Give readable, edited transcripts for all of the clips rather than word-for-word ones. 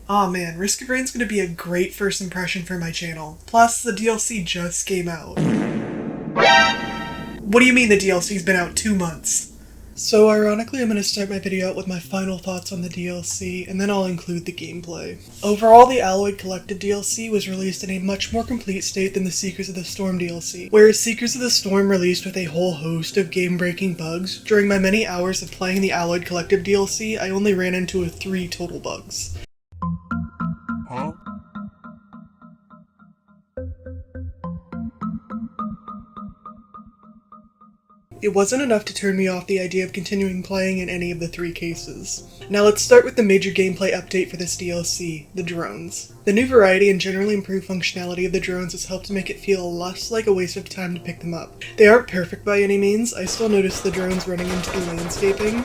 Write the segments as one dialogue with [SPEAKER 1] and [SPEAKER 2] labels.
[SPEAKER 1] Aw man, Risk of Rain's gonna be a great first impression for my channel. Plus, the DLC just came out. What do you mean the DLC's been out 2 months? So ironically, I'm going to start my video out with my final thoughts on the DLC, and then I'll include the gameplay. Overall, the Alloyed Collective DLC was released in a much more complete state than the Seekers of the Storm DLC. Whereas Seekers of the Storm released with a whole host of game-breaking bugs, during my many hours of playing the Alloyed Collective DLC, I only ran into 3 total bugs.
[SPEAKER 2] Huh?
[SPEAKER 1] It wasn't enough to turn me off the idea of continuing playing in any of the 3 cases. Now let's start with the major gameplay update for this DLC, the drones. The new variety and generally improved functionality of the drones has helped to make it feel less like a waste of time to pick them up. They aren't perfect by any means. I still notice the drones running into the landscaping.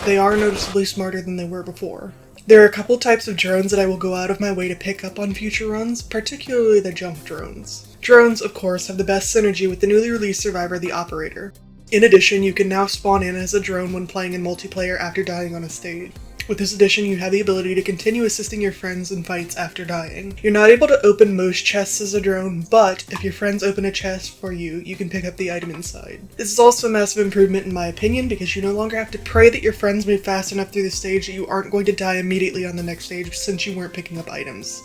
[SPEAKER 1] They are noticeably smarter than they were before. There are a couple types of drones that I will go out of my way to pick up on future runs, particularly the jump drones. Drones, of course, have the best synergy with the newly released survivor, the Operator. In addition, you can now spawn in as a drone when playing in multiplayer after dying on a stage. With this addition, you have the ability to continue assisting your friends in fights after dying. You're not able to open most chests as a drone, but if your friends open a chest for you, you can pick up the item inside. This is also a massive improvement in my opinion, because you no longer have to pray that your friends move fast enough through the stage that you aren't going to die immediately on the next stage since you weren't picking up items.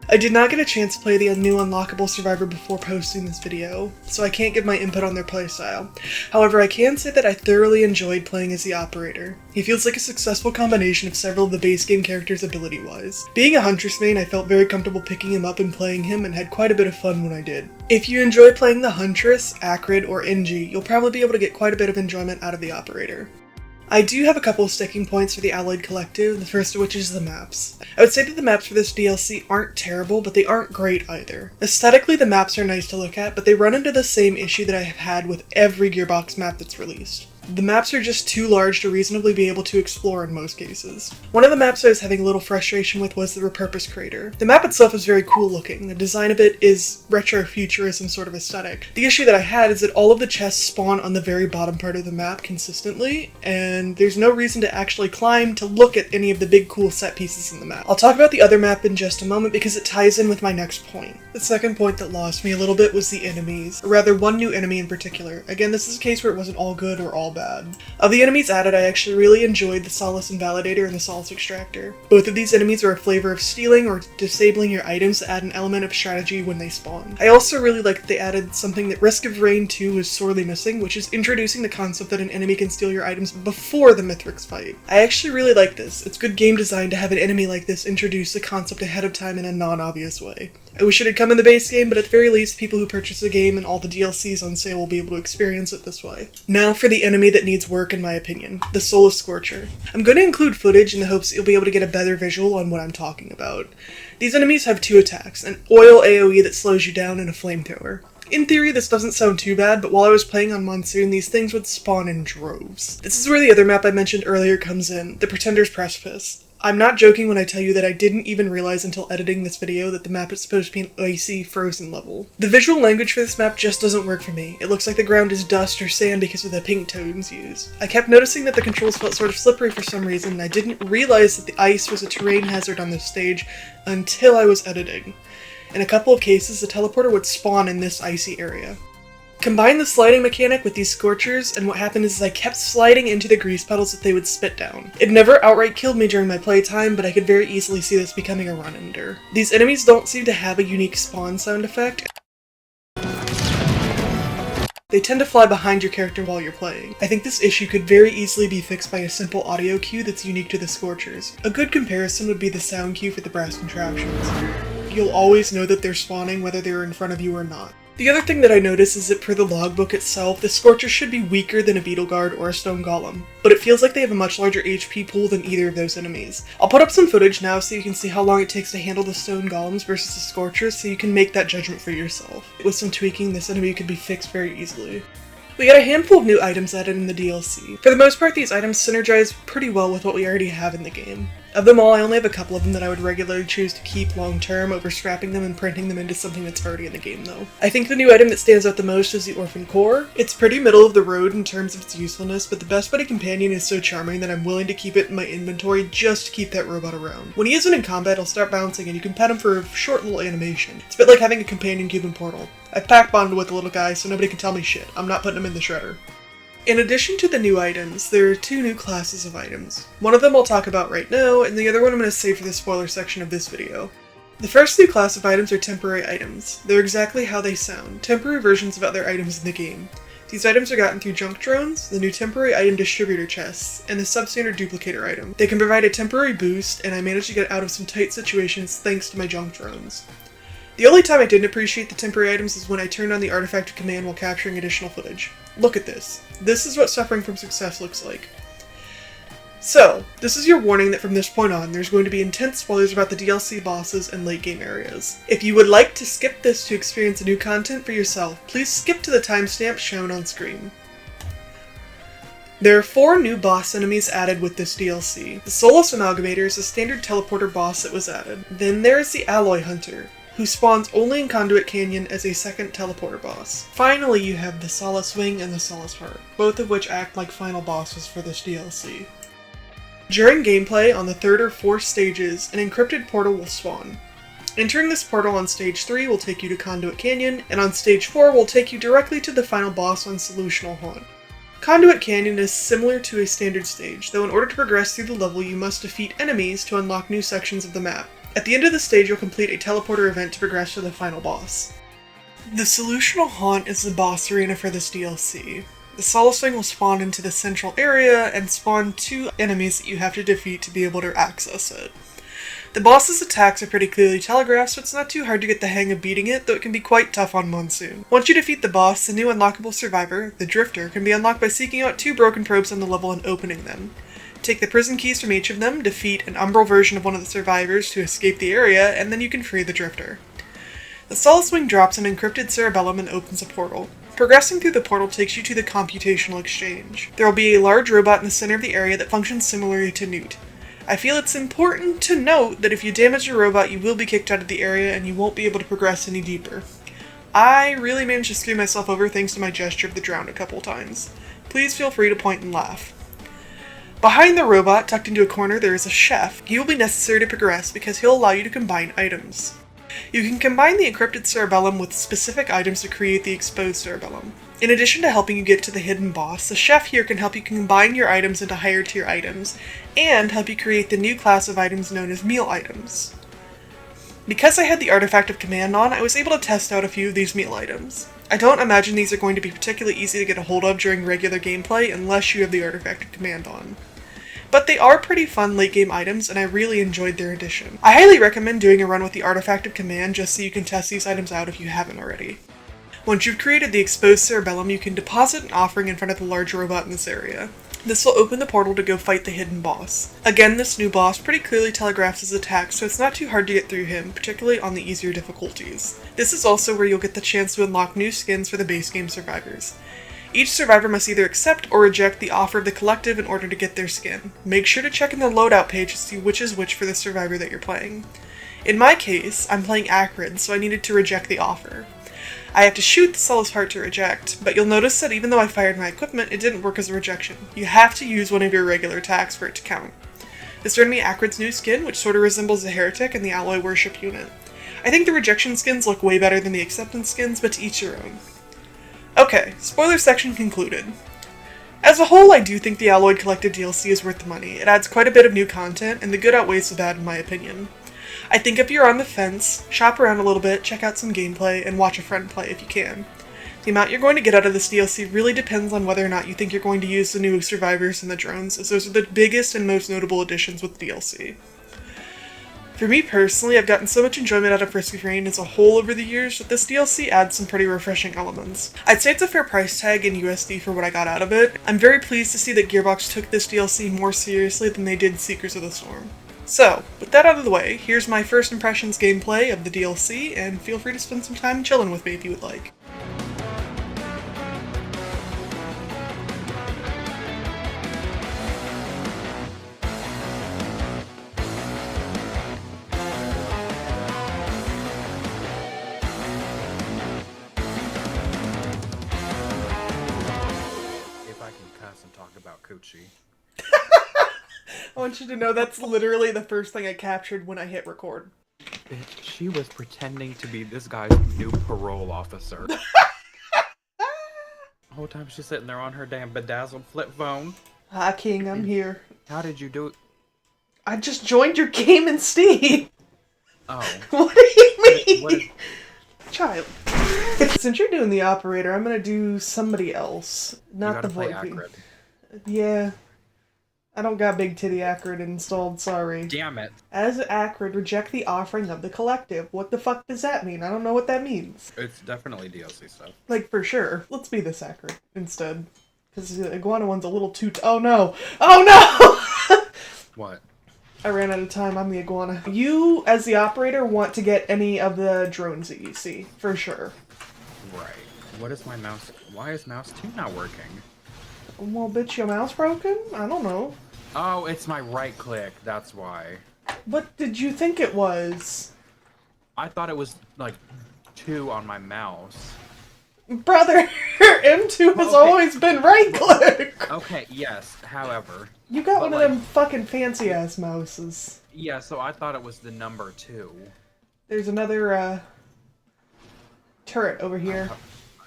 [SPEAKER 1] I did not get a chance to play the new unlockable survivor before posting this video, so I can't give my input on their playstyle. However, I can say that I thoroughly enjoyed playing as the Operator. He feels like a successful combination of several of the base game characters ability-wise. Being a Huntress main, I felt very comfortable picking him up and playing him and had quite a bit of fun when I did. If you enjoy playing the Huntress, Acrid, or NG, you'll probably be able to get quite a bit of enjoyment out of the Operator. I do have a couple of sticking points for the Alloyed Collective, the first of which is the maps. I would say that the maps for this DLC aren't terrible, but they aren't great either. Aesthetically, the maps are nice to look at, but they run into the same issue that I have had with every Gearbox map that's released. The maps are just too large to reasonably be able to explore in most cases. One of the maps I was having a little frustration with was the Repurpose Crater. The map itself is very cool looking. The design of it is retro-futurism sort of aesthetic. The issue that I had is that all of the chests spawn on the very bottom part of the map consistently, and there's no reason to actually climb to look at any of the big cool set pieces in the map. I'll talk about the other map in just a moment because it ties in with my next point. The second point that lost me a little bit was the enemies, or rather one new enemy in particular. Again, this is a case where it wasn't all good or all bad. Of the enemies added, I actually really enjoyed the Solace Invalidator and the Solace Extractor. Both of these enemies are a flavor of stealing or disabling your items to add an element of strategy when they spawn. I also really like that they added something that Risk of Rain 2 was sorely missing, which is introducing the concept that an enemy can steal your items before the Mithrix fight. I actually really like this. It's good game design to have an enemy like this introduce the concept ahead of time in a non-obvious way. I wish it had come in the base game, but at the very least, people who purchase the game and all the DLCs on sale will be able to experience it this way. Now for the enemy that needs work in my opinion, the Soulless Scorcher. I'm going to include footage in the hopes that you'll be able to get a better visual on what I'm talking about. These enemies have 2 attacks, an oil AoE that slows you down and a flamethrower. In theory, this doesn't sound too bad, but while I was playing on Monsoon, these things would spawn in droves. This is where the other map I mentioned earlier comes in, the Pretender's Precipice. I'm not joking when I tell you that I didn't even realize until editing this video that the map is supposed to be an icy, frozen level. The visual language for this map just doesn't work for me. It looks like the ground is dust or sand because of the pink tones used. I kept noticing that the controls felt sort of slippery for some reason, and I didn't realize that the ice was a terrain hazard on this stage until I was editing. In a couple of cases, the teleporter would spawn in this icy area. Combine the sliding mechanic with these Scorchers, and what happened is I kept sliding into the grease puddles that they would spit down. It never outright killed me during my playtime, but I could very easily see this becoming a run-ender. These enemies don't seem to have a unique spawn sound effect. They tend to fly behind your character while you're playing. I think this issue could very easily be fixed by a simple audio cue that's unique to the Scorchers. A good comparison would be the sound cue for the brass contraptions. You'll always know that they're spawning whether they're in front of you or not. The other thing that I noticed is that per the logbook itself, the Scorcher should be weaker than a Beetle Guard or a Stone Golem, but it feels like they have a much larger HP pool than either of those enemies. I'll put up some footage now so you can see how long it takes to handle the Stone Golems versus the Scorchers so you can make that judgment for yourself. With some tweaking, this enemy could be fixed very easily. We got a handful of new items added in the DLC. For the most part, these items synergize pretty well with what we already have in the game. Of them all, I only have a couple of them that I would regularly choose to keep long term over scrapping them and printing them into something that's already in the game though. I think the new item that stands out the most is the Orphan Core. It's pretty middle of the road in terms of its usefulness, but the Best Buddy Companion is so charming that I'm willing to keep it in my inventory just to keep that robot around. When he isn't in combat, he'll start bouncing and you can pet him for a short little animation. It's a bit like having a companion cube in Portal. I've pack bonded with the little guy so nobody can tell me shit. I'm not putting him in the shredder. In addition to the new items, there are two new classes of items. One of them I'll talk about right now, and the other one I'm going to save for the spoiler section of this video. The first new class of items are temporary items. They're exactly how they sound, temporary versions of other items in the game. These items are gotten through junk drones, the new temporary item distributor chests, and the substandard duplicator item. They can provide a temporary boost, and I managed to get out of some tight situations thanks to my junk drones. The only time I didn't appreciate the temporary items is when I turned on the artifact of command while capturing additional footage. Look at this. This is what suffering from success looks like. So, this is your warning that from this point on, there's going to be intense spoilers about the DLC bosses and late game areas. If you would like to skip this to experience the new content for yourself, please skip to the timestamp shown on screen. There are 4 new boss enemies added with this DLC. The Soulless Amalgamator is a standard teleporter boss that was added. Then there is the Alloy Hunter, who spawns only in Conduit Canyon as a second teleporter boss. Finally, you have the Solace Wing and the Solace Heart, both of which act like final bosses for this DLC. During gameplay, on the 3rd or 4th stages, an encrypted portal will spawn. Entering this portal on stage 3 will take you to Conduit Canyon, and on stage 4 will take you directly to the final boss on Solutional Haunt. Conduit Canyon is similar to a standard stage, though in order to progress through the level you must defeat enemies to unlock new sections of the map. At the end of the stage, you'll complete a teleporter event to progress to the final boss. The Solutional Haunt is the boss arena for this DLC. The Solace Wing will spawn into the central area and spawn 2 enemies that you have to defeat to be able to access it. The boss's attacks are pretty clearly telegraphed, so it's not too hard to get the hang of beating it, though it can be quite tough on Monsoon. Once you defeat the boss, the new unlockable survivor, the Drifter, can be unlocked by seeking out 2 broken probes on the level and opening them. Take the prison keys from each of them, defeat an umbral version of one of the survivors to escape the area, and then you can free the Drifter. The Solace Wing drops an encrypted cerebellum and opens a portal. Progressing through the portal takes you to the computational exchange. There will be a large robot in the center of the area that functions similarly to Newt. I feel it's important to note that if you damage your robot, you will be kicked out of the area and you won't be able to progress any deeper. I really managed to screw myself over thanks to my gesture of the drowned a couple times. Please feel free to point and laugh. Behind the robot, tucked into a corner, there is a chef. He will be necessary to progress because he'll allow you to combine items. You can combine the encrypted cerebellum with specific items to create the exposed cerebellum. In addition to helping you get to the hidden boss, the chef here can help you combine your items into higher tier items, and help you create the new class of items known as meal items. Because I had the artifact of command on, I was able to test out a few of these meal items. I don't imagine these are going to be particularly easy to get a hold of during regular gameplay unless you have the artifact of command on. But they are pretty fun late game items, and I really enjoyed their addition. I highly recommend doing a run with the artifact of command just so you can test these items out if you haven't already. Once you've created the exposed cerebellum, you can deposit an offering in front of the large robot in this area. This will open the portal to go fight the hidden boss. Again, this new boss pretty clearly telegraphs his attacks, so it's not too hard to get through him, particularly on the easier difficulties. This is also where you'll get the chance to unlock new skins for the base game survivors. Each survivor must either accept or reject the offer of the collective in order to get their skin. Make sure to check in the loadout page to see which is which for the survivor that you're playing. In my case, I'm playing Acrid, so I needed to reject the offer. I have to shoot the Solace Heart to reject, but you'll notice that even though I fired my equipment, it didn't work as a rejection. You have to use one of your regular attacks for it to count. This earned me Acrid's new skin, which sort of resembles the Heretic and the Alloy Worship unit. I think the rejection skins look way better than the acceptance skins, but to each their own. Okay, spoiler section concluded. As a whole, I do think the Alloyed Collective DLC is worth the money. It adds quite a bit of new content, and the good outweighs the bad in my opinion. I think if you're on the fence, shop around a little bit, check out some gameplay, and watch a friend play if you can. The amount you're going to get out of this DLC really depends on whether or not you think you're going to use the new survivors and the drones, as those are the biggest and most notable additions with the DLC. For me personally, I've gotten so much enjoyment out of Risk of Rain as a whole over the years that this DLC adds some pretty refreshing elements. I'd say it's a fair price tag in USD for what I got out of it. I'm very pleased to see that Gearbox took this DLC more seriously than they did Seekers of the Storm. So, with that out of the way, here's my first impressions gameplay of the DLC, and feel free to spend some time chilling with me if you would like. want you to know that's literally the first thing I captured when I hit record.
[SPEAKER 3] She was pretending to be this guy's new parole officer. The whole time she's sitting there on her damn bedazzled flip phone.
[SPEAKER 1] Hi, King, I'm here.
[SPEAKER 3] How did you do it?
[SPEAKER 1] I just joined your game in Steam.
[SPEAKER 3] Oh.
[SPEAKER 1] What do you mean?
[SPEAKER 3] What is...
[SPEAKER 1] Child. Since you're doing the operator, I'm gonna do somebody else. Not the voice. Yeah. I don't got Big Titty Acrid installed, sorry.
[SPEAKER 3] Damn it.
[SPEAKER 1] As Acrid, reject the offering of the collective. What the fuck does that mean? I don't know what that means.
[SPEAKER 3] It's definitely DLC stuff.
[SPEAKER 1] Like, for sure. Let's be this Acrid instead. Because the Iguana one's a little too... Oh no! Oh no!
[SPEAKER 3] What?
[SPEAKER 1] I ran out of time. I'm the Iguana. You, as the operator, want to get any of the drones that you see. For sure.
[SPEAKER 3] Right. What is my mouse... Why is mouse 2 not working?
[SPEAKER 1] Well, bitch, your mouse broken? I don't know.
[SPEAKER 3] Oh, it's my right click. That's why.
[SPEAKER 1] What did you think it was?
[SPEAKER 3] I thought it was, like, 2 on my mouse.
[SPEAKER 1] Brother, M2 has always been right-click!
[SPEAKER 3] Okay, yes, however...
[SPEAKER 1] You got one of them fucking fancy-ass mouses.
[SPEAKER 3] Yeah, so I thought it was the number 2.
[SPEAKER 1] There's another, turret over here.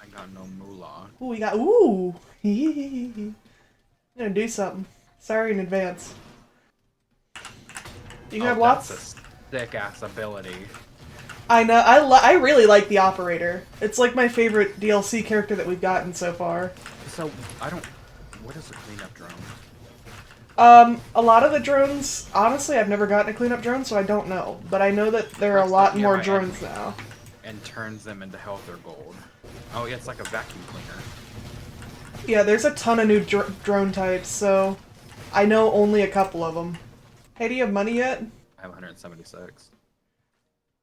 [SPEAKER 3] I got no moolah.
[SPEAKER 1] Ooh, we got... Ooh! I'm gonna do something. Sorry in advance. You have lots?
[SPEAKER 3] That's a thick-ass ability.
[SPEAKER 1] I know, I really like the operator. It's like my favorite DLC character that we've gotten so far.
[SPEAKER 3] So, I don't... What is a cleanup drone?
[SPEAKER 1] A lot of the drones, honestly, I've never gotten a cleanup drone, so I don't know. But I know that there are a lot more drones now.
[SPEAKER 3] And turns them into health or gold. Oh, yeah, it's like a vacuum cleaner.
[SPEAKER 1] Yeah, there's a ton of new drone types, so I know only a couple of them. Hey, do you have money yet?
[SPEAKER 3] I have 176.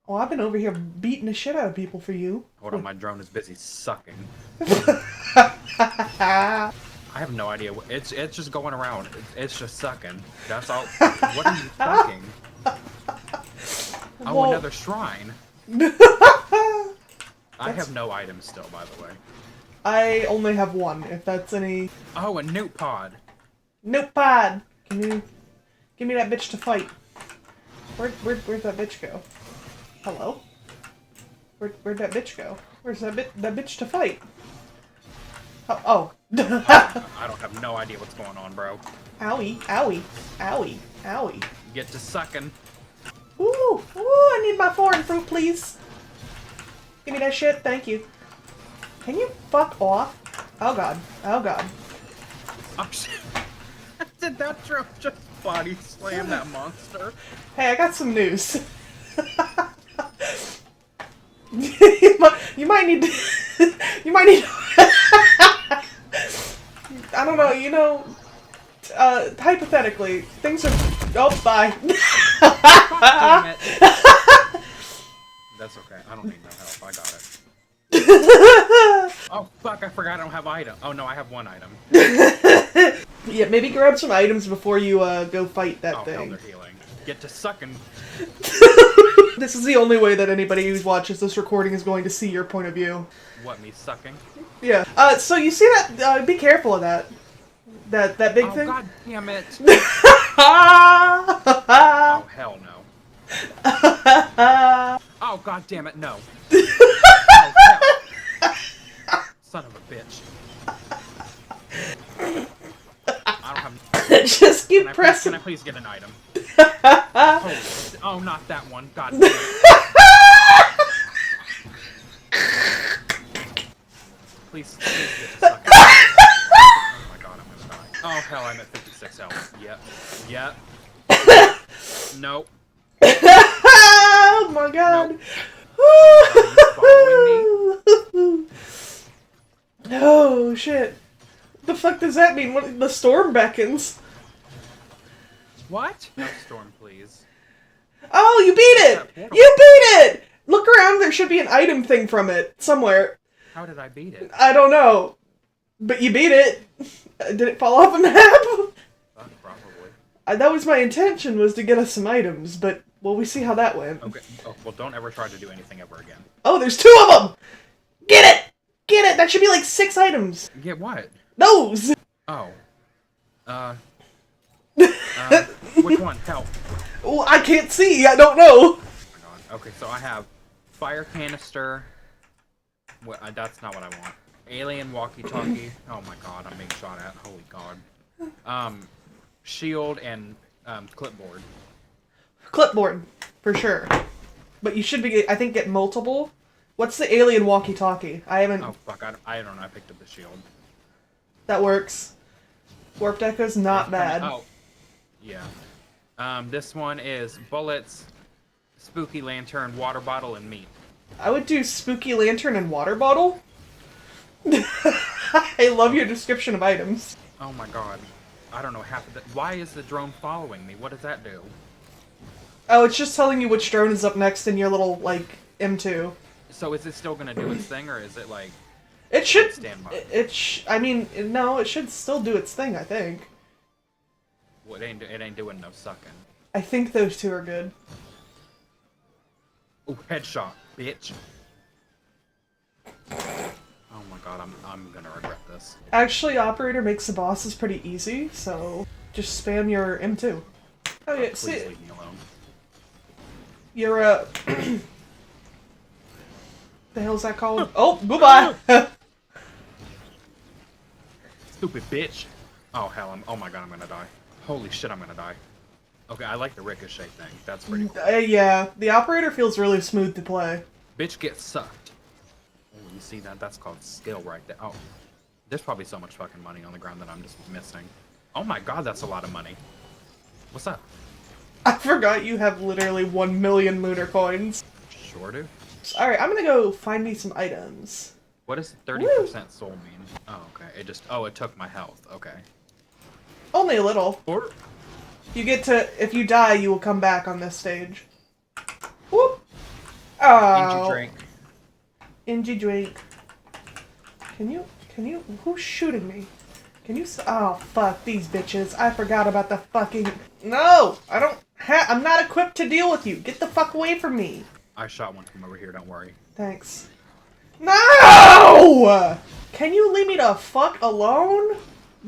[SPEAKER 1] Oh, I've been over here beating the shit out of people for you.
[SPEAKER 3] Hold on, my drone is busy sucking. I have no idea. It's just going around. It's just sucking. That's all. What are you sucking? Oh,
[SPEAKER 1] Well,
[SPEAKER 3] another shrine. I have no items still, by the way.
[SPEAKER 1] I only have one, if that's any...
[SPEAKER 3] Oh, a newt pod.
[SPEAKER 1] Nope, pod! Give me that bitch to fight. Where'd that bitch go? Hello? Where'd that bitch go? Where's that bitch to fight? Oh.
[SPEAKER 3] I don't have no idea what's going on, bro.
[SPEAKER 1] Owie, owie, owie, owie.
[SPEAKER 3] Get to sucking.
[SPEAKER 1] Ooh, I need my foreign fruit, please. Give me that shit, thank you. Can you fuck off? Oh god, oh god.
[SPEAKER 3] Oh, shit. Did that drone just body slam that monster?
[SPEAKER 1] Hey, I got some news. you might need to... you might need to... I don't know, you know... hypothetically, things are... Oh, bye.
[SPEAKER 3] Damn it. That's okay. I don't need no help. I got it. Oh, fuck. I forgot I don't have item. Oh, no. I have one item.
[SPEAKER 1] Yeah, maybe grab some items before you go fight that
[SPEAKER 3] Hell,
[SPEAKER 1] thing.
[SPEAKER 3] they're healing. Get to sucking.
[SPEAKER 1] This is the only way that anybody who watches this recording is going to see your point of view.
[SPEAKER 3] What, me sucking?
[SPEAKER 1] Yeah. So you see that? Be careful of that. That big thing.
[SPEAKER 3] Oh, god damn it.
[SPEAKER 1] Oh,
[SPEAKER 3] Oh, hell no. Oh, god damn it, no. Oh, hell. Son of a bitch. I don't have...
[SPEAKER 1] Just keep pressing.
[SPEAKER 3] Can I please get an item? Oh, not that one. God damn it. Please get to sucking. Oh my god, I'm gonna die. Oh hell, I'm at 56 health. Yep. Nope.
[SPEAKER 1] Oh my god.
[SPEAKER 3] Nope. Following me?
[SPEAKER 1] Oh shit. The fuck does that mean? What, the storm beckons.
[SPEAKER 3] What? No storm, please.
[SPEAKER 1] Oh, you beat it! You beat it! Look around, there should be an item thing from it somewhere.
[SPEAKER 3] How did I beat it?
[SPEAKER 1] I don't know. But you beat it. Did it fall off a map?
[SPEAKER 3] Probably.
[SPEAKER 1] That was my intention, was to get us some items, but, well, we see how that went.
[SPEAKER 3] Okay. Oh, well, don't ever try to do anything ever again.
[SPEAKER 1] Oh, there's 2 of them! Get it! Get it! That should be like 6 items.
[SPEAKER 3] Get what?
[SPEAKER 1] Those!
[SPEAKER 3] Oh. Which one? Help.
[SPEAKER 1] Well, I can't see. I don't know.
[SPEAKER 3] Oh my god. Okay, so I have fire canister. What? That's not what I want. Alien walkie-talkie. Oh my god, I'm being shot at. Holy god. Shield and clipboard.
[SPEAKER 1] Clipboard, for sure. But you should be, I think, get multiple. What's the alien walkie-talkie? I haven't...
[SPEAKER 3] Oh fuck, I don't know. I picked up the shield.
[SPEAKER 1] That works. Warped Echo's not bad.
[SPEAKER 3] Oh. Yeah. This one is bullets, spooky lantern, water bottle, and meat.
[SPEAKER 1] I would do spooky lantern and water bottle. I love your description of items.
[SPEAKER 3] Oh my god. I don't know half of that. Why is the drone following me? What does that do?
[SPEAKER 1] Oh, it's just telling you which drone is up next in your little, like, M2.
[SPEAKER 3] So is it still gonna do its thing, or is it like...
[SPEAKER 1] It should...
[SPEAKER 3] stand by?
[SPEAKER 1] I mean, no, it should still do its thing, I think.
[SPEAKER 3] Well, it ain't doing no sucking.
[SPEAKER 1] I think those two are good.
[SPEAKER 3] Ooh, headshot, bitch. Oh my god, I'm gonna regret this.
[SPEAKER 1] Actually, Operator makes the bosses pretty easy, so just spam your M2. Oh yeah,
[SPEAKER 3] Please
[SPEAKER 1] see,
[SPEAKER 3] leave me alone.
[SPEAKER 1] your, the hell's that called? Oh, goodbye!
[SPEAKER 3] Stupid bitch. Oh hell, oh my god, I'm gonna die. Holy shit, I'm gonna die. Okay, I like the ricochet thing. That's pretty cool.
[SPEAKER 1] Yeah, the Operator feels really smooth to play.
[SPEAKER 3] Bitch gets sucked. Oh, you see that? That's called skill right there. Oh, there's probably so much fucking money on the ground that I'm just missing. Oh my god, that's a lot of money. What's up?
[SPEAKER 1] I forgot you have literally 1 million lunar coins.
[SPEAKER 3] Sure do.
[SPEAKER 1] Alright, I'm gonna go find me some items.
[SPEAKER 3] What does 30% soul mean? Oh, okay. It just, oh, it took my health. Okay.
[SPEAKER 1] Only a little.
[SPEAKER 3] Or,
[SPEAKER 1] You get to, if you die, you will come back on this stage. Whoop! Oh.
[SPEAKER 3] energy drink.
[SPEAKER 1] Energy drink. Can you, who's shooting me? Can you, oh, fuck these bitches. I forgot about the fucking, no! I'm not equipped to deal with you. Get the fuck away from me.
[SPEAKER 3] I shot one from over here, don't worry.
[SPEAKER 1] Thanks. No! Can you leave me the fuck alone?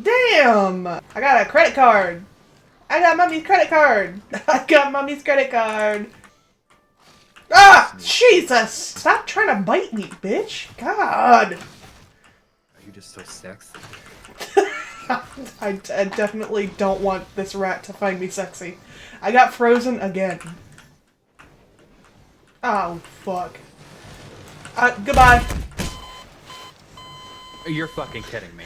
[SPEAKER 1] Damn! I got a credit card. I got mommy's credit card. I got mommy's credit card. Ah! Jesus! Stop trying to bite me, bitch. God.
[SPEAKER 3] Are you just so sexy?
[SPEAKER 1] I definitely don't want this rat to find me sexy. I got frozen again. Oh, fuck. Goodbye.
[SPEAKER 3] You're fucking kidding me.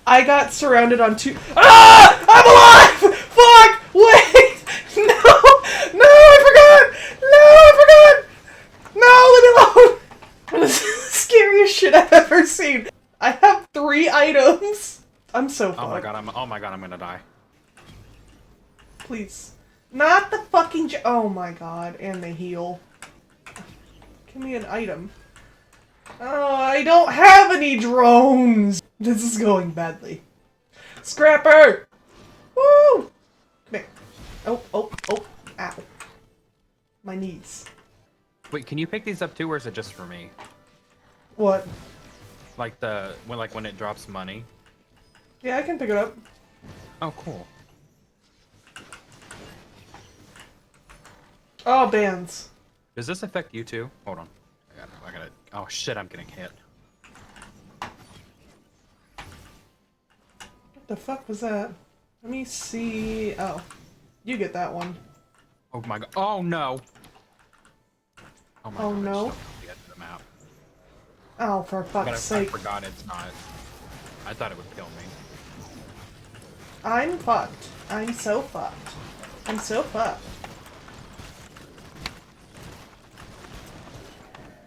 [SPEAKER 1] I got surrounded on two. Ah! I'm alive! Fuck! Wait! No! No, I forgot! No, I forgot! No, leave me alone! This is the scariest shit I've ever seen. I have 3 items. I'm so fucked.
[SPEAKER 3] Oh my god, I'm gonna die.
[SPEAKER 1] Please. Not the fucking oh my god, and the heal. Give me an item. Oh, I don't have any drones! This is going badly. Scrapper! Woo! Come here. Oh, oh, oh. Ow. My knees.
[SPEAKER 3] Wait, can you pick these up too, or is it just for me?
[SPEAKER 1] What?
[SPEAKER 3] Like when it drops money?
[SPEAKER 1] Yeah, I can pick it up.
[SPEAKER 3] Oh, cool.
[SPEAKER 1] Oh, bands.
[SPEAKER 3] Does this affect you too? Hold on. I gotta. Oh shit! I'm getting hit.
[SPEAKER 1] What the fuck was that? Let me see. Oh. You get that one.
[SPEAKER 3] Oh my god! Oh no! Oh my
[SPEAKER 1] Oh,
[SPEAKER 3] god!
[SPEAKER 1] no.
[SPEAKER 3] I just jumped off the edge of the map.
[SPEAKER 1] Oh, for fuck's
[SPEAKER 3] I
[SPEAKER 1] sake.
[SPEAKER 3] forgot it's not. I thought it would kill me.
[SPEAKER 1] I'm fucked. I'm so fucked. I'm so fucked.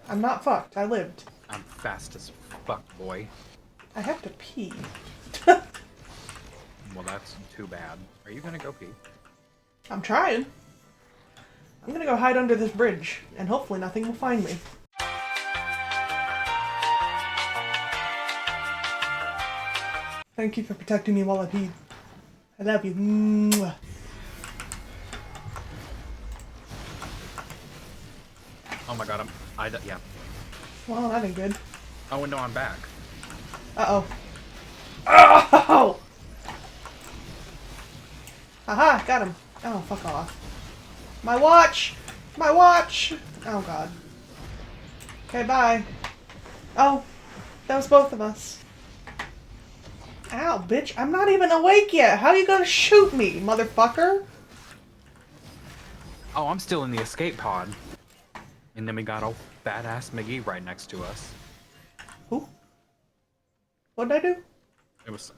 [SPEAKER 1] I'm not fucked. I lived.
[SPEAKER 3] I'm fast as fuck, boy.
[SPEAKER 1] I have to pee.
[SPEAKER 3] Well, that's too bad. Are you gonna go pee?
[SPEAKER 1] I'm trying. I'm gonna go hide under this bridge, and hopefully nothing will find me. Thank you for protecting me while I peed. I love you. Mwah.
[SPEAKER 3] Oh my god! Yeah.
[SPEAKER 1] Well, that ain't good.
[SPEAKER 3] Oh no, I'm back.
[SPEAKER 1] Uh-oh. Oh! Haha, got him. Oh, fuck off. My watch! My watch! Oh, God. Okay, bye. Oh, that was both of us. Ow, bitch. I'm not even awake yet. How are you gonna shoot me, motherfucker?
[SPEAKER 3] Oh, I'm still in the escape pod. And then we got old badass McGee right next to us.
[SPEAKER 1] Who? What'd I do?
[SPEAKER 3] It was...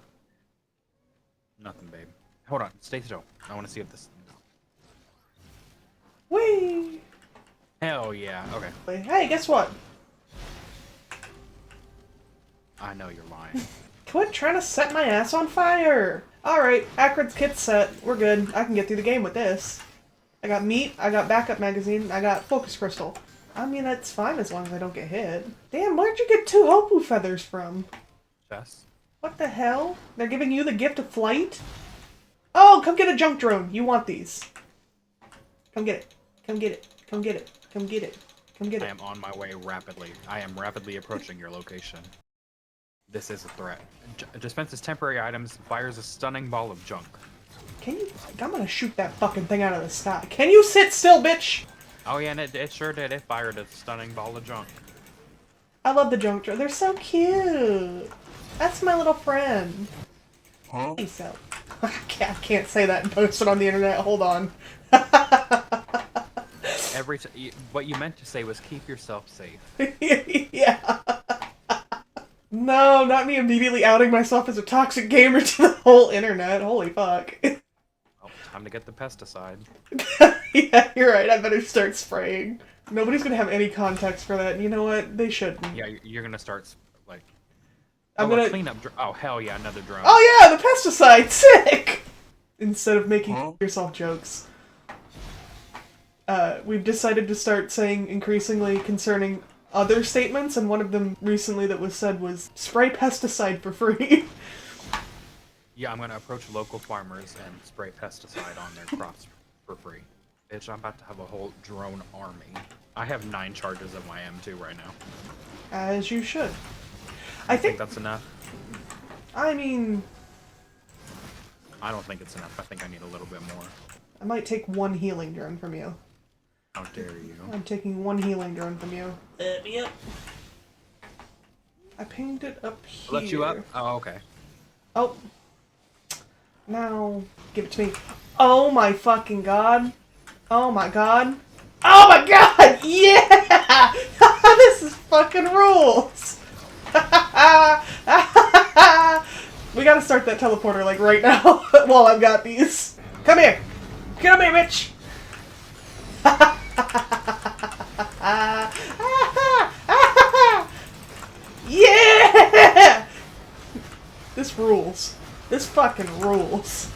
[SPEAKER 3] nothing, babe. Hold on. Stay still. I want to see if this...
[SPEAKER 1] Whee!
[SPEAKER 3] Hell yeah. Okay.
[SPEAKER 1] Hey, guess what?
[SPEAKER 3] I know you're lying.
[SPEAKER 1] Quit trying to set my ass on fire! Alright, Akron's kit's set. We're good. I can get through the game with this. I got meat, I got backup magazine, I got focus crystal. I mean, that's fine as long as I don't get hit. Damn, where'd you get 2 Hopu feathers from?
[SPEAKER 3] Chess.
[SPEAKER 1] What the hell? They're giving you the gift of flight? Oh, come get a junk drone. You want these. Come get it. Come get it. Come get it. Come get it. Come get it.
[SPEAKER 3] I am on my way rapidly. I am rapidly approaching your location. This is a threat. Dispenses temporary items, fires a stunning ball of junk.
[SPEAKER 1] Can you... I'm gonna shoot that fucking thing out of the sky. Can you sit still, bitch?
[SPEAKER 3] Oh yeah, and it sure did. It fired a stunning ball of junk.
[SPEAKER 1] I love the junk drone. They're so cute. That's my little friend.
[SPEAKER 2] Huh?
[SPEAKER 1] Peace out. I can't say that and post it on the internet. Hold on.
[SPEAKER 3] What you meant to say was keep yourself safe.
[SPEAKER 1] Yeah. No, not me immediately outing myself as a toxic gamer to the whole internet. Holy fuck.
[SPEAKER 3] Oh, time to get the pesticide.
[SPEAKER 1] Yeah, you're right. I better start spraying. Nobody's gonna have any context for that. You know what? They shouldn't.
[SPEAKER 3] Yeah, you're gonna start like.
[SPEAKER 1] I'm gonna
[SPEAKER 3] clean up. Oh hell yeah, another drone.
[SPEAKER 1] Oh yeah, the pesticide. Sick. Instead of making yourself jokes, we've decided to start saying increasingly concerning other statements, and one of them recently that was said was spray pesticide for free.
[SPEAKER 3] Yeah, I'm gonna approach local farmers and spray pesticide on their crops for free. Bitch, I'm about to have a whole drone army. I have 9 charges of my M2 right now.
[SPEAKER 1] As you should.
[SPEAKER 3] I think that's enough.
[SPEAKER 1] I mean...
[SPEAKER 3] I don't think it's enough. I think I need a little bit more.
[SPEAKER 1] I might take 1 healing drone from you.
[SPEAKER 3] How dare you?
[SPEAKER 1] I'm taking 1 healing drone from you. Let me up. I pinged it up here.
[SPEAKER 3] Let you up? Oh, okay.
[SPEAKER 1] Oh. Now, give it to me. Oh my fucking god. Oh my god. Oh my god! Yeah! This is fucking rules! We gotta start that teleporter, like, right now, while I've got these. Come here! Come here, bitch! Yeah! This rules. This fucking rules.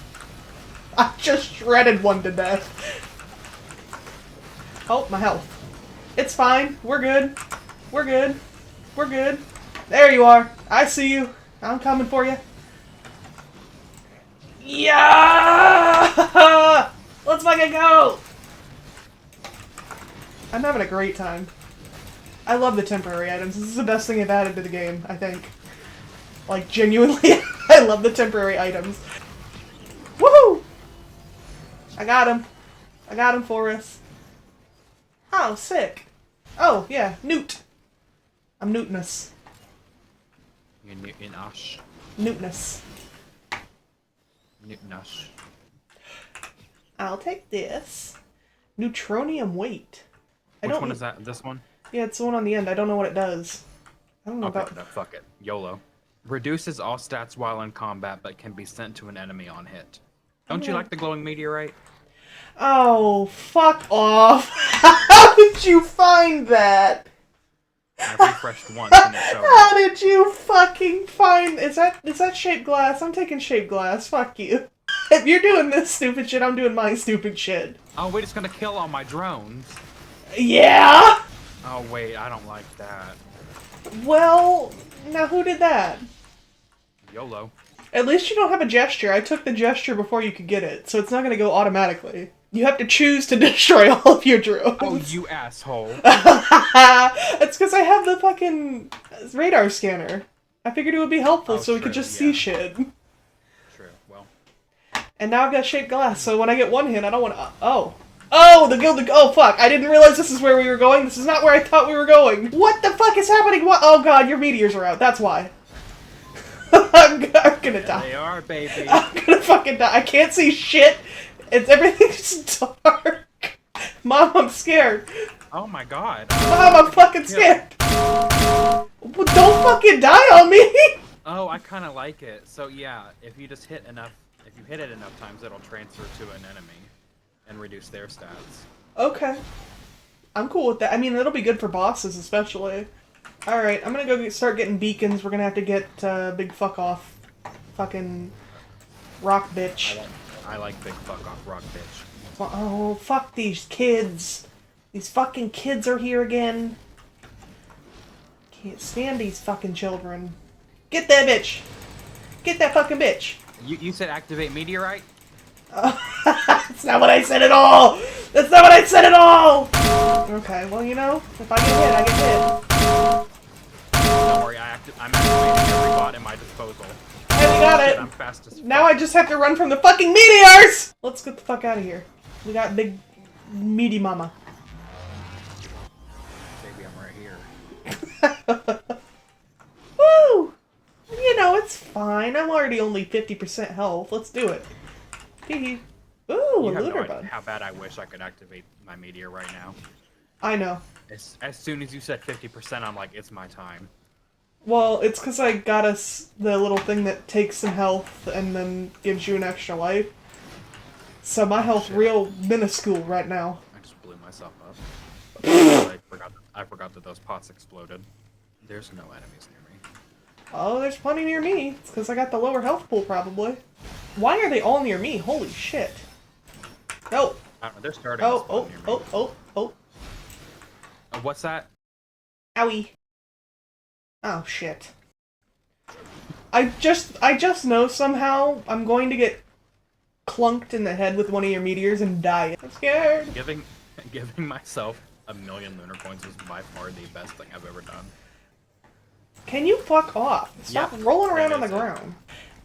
[SPEAKER 1] I just shredded one to death. Oh, my health. It's fine. We're good. We're good. We're good. There you are. I see you. I'm coming for you. Yeah! Let's fucking go! I'm having a great time. I love the temporary items. This is the best thing I've added to the game, I think. Like, genuinely, I love the temporary items. Woohoo! I got him. I got him for us. Oh, sick. Oh, yeah, Newt. I'm Newtness.
[SPEAKER 3] You're Newton-ush.
[SPEAKER 1] Newtness.
[SPEAKER 3] Newton-ush.
[SPEAKER 1] I'll take this. Neutronium weight.
[SPEAKER 3] Which one is that? This one?
[SPEAKER 1] Yeah, it's the one on the end. I don't know what it does. I don't know
[SPEAKER 3] Okay,
[SPEAKER 1] about...
[SPEAKER 3] fuck it. YOLO. Reduces all stats while in combat, but can be sent to an enemy on hit. Don't you like the glowing meteorite?
[SPEAKER 1] Oh, fuck off. How did you find that?
[SPEAKER 3] I refreshed once and it showed.
[SPEAKER 1] How did you fucking find... Is that shaped glass? I'm taking shaped glass. Fuck you. If you're doing this stupid shit, I'm doing my stupid shit.
[SPEAKER 3] Oh, wait, it's gonna kill all my drones.
[SPEAKER 1] Yeah?
[SPEAKER 3] Oh, wait, I don't like that.
[SPEAKER 1] Well, now who did that?
[SPEAKER 3] YOLO.
[SPEAKER 1] At least you don't have a gesture. I took the gesture before you could get it, so it's not gonna go automatically. You have to choose to destroy all of your drones.
[SPEAKER 3] Oh, you asshole.
[SPEAKER 1] It's because I have the fucking radar scanner. I figured it would be helpful so we could just see shit.
[SPEAKER 3] True, well.
[SPEAKER 1] And now I've got shaped glass, so when I get one hit, I don't want to... Oh. Oh, oh, fuck. I didn't realize this is where we were going. This is not where I thought we were going. What the fuck is happening? What? Oh, God, your meteors are out. That's why. I'm gonna die.
[SPEAKER 3] They are, baby.
[SPEAKER 1] I'm gonna fucking die. I can't see shit. Everything's dark. Mom, I'm scared.
[SPEAKER 3] Oh my god.
[SPEAKER 1] Mom, I'm fucking scared. Well, don't fucking die on me.
[SPEAKER 3] Oh, I kind of like it. So yeah, if you just hit it enough times, it'll transfer to an enemy and reduce their stats.
[SPEAKER 1] Okay. I'm cool with that. I mean, it'll be good for bosses, especially. Alright, I'm gonna go start getting beacons. We're gonna have to get big fuck off. Fucking rock bitch.
[SPEAKER 3] I like big fuck off rock bitch.
[SPEAKER 1] Oh, fuck these kids. These fucking kids are here again. Can't stand these fucking children. Get that bitch! Get that fucking bitch!
[SPEAKER 3] You said activate meteorite?
[SPEAKER 1] That's not what I said at all! That's not what I said at all! Okay, well, you know, if I get hit, I get hit.
[SPEAKER 3] Don't worry, I'm activating every bot at my disposal.
[SPEAKER 1] Hey, we got it!
[SPEAKER 3] I'm fast as fuck.
[SPEAKER 1] Now I just have to run from the fucking meteors! Let's get the fuck out of here. We got big meaty mama.
[SPEAKER 3] Baby, I'm right here.
[SPEAKER 1] Woo! You know, it's fine. I'm already only 50% health. Let's do it. Hee. Ooh,
[SPEAKER 3] You
[SPEAKER 1] a
[SPEAKER 3] have
[SPEAKER 1] looter
[SPEAKER 3] no idea
[SPEAKER 1] bud.
[SPEAKER 3] how bad I wish I could activate my meteor right now.
[SPEAKER 1] I know.
[SPEAKER 3] As soon as you said 50%, I'm like, it's my time.
[SPEAKER 1] Well, it's because I got us the little thing that takes some health and then gives you an extra life. So my health real minuscule right now.
[SPEAKER 3] I just blew myself up. I forgot that those pots exploded. There's no enemies near me.
[SPEAKER 1] Oh, there's plenty near me. It's because I got the lower health pool, probably. Why are they all near me? Holy shit. Oh.
[SPEAKER 3] I don't know, they're starting
[SPEAKER 1] Oh,
[SPEAKER 3] to spawn near me.
[SPEAKER 1] oh.
[SPEAKER 3] What's that?
[SPEAKER 1] Owie. Oh, shit. I just know somehow I'm going to get clunked in the head with one of your meteors and die. I'm scared.
[SPEAKER 3] Giving myself 1,000,000 lunar coins is by far the best thing I've ever done.
[SPEAKER 1] Can you fuck off? Stop rolling around on the ground.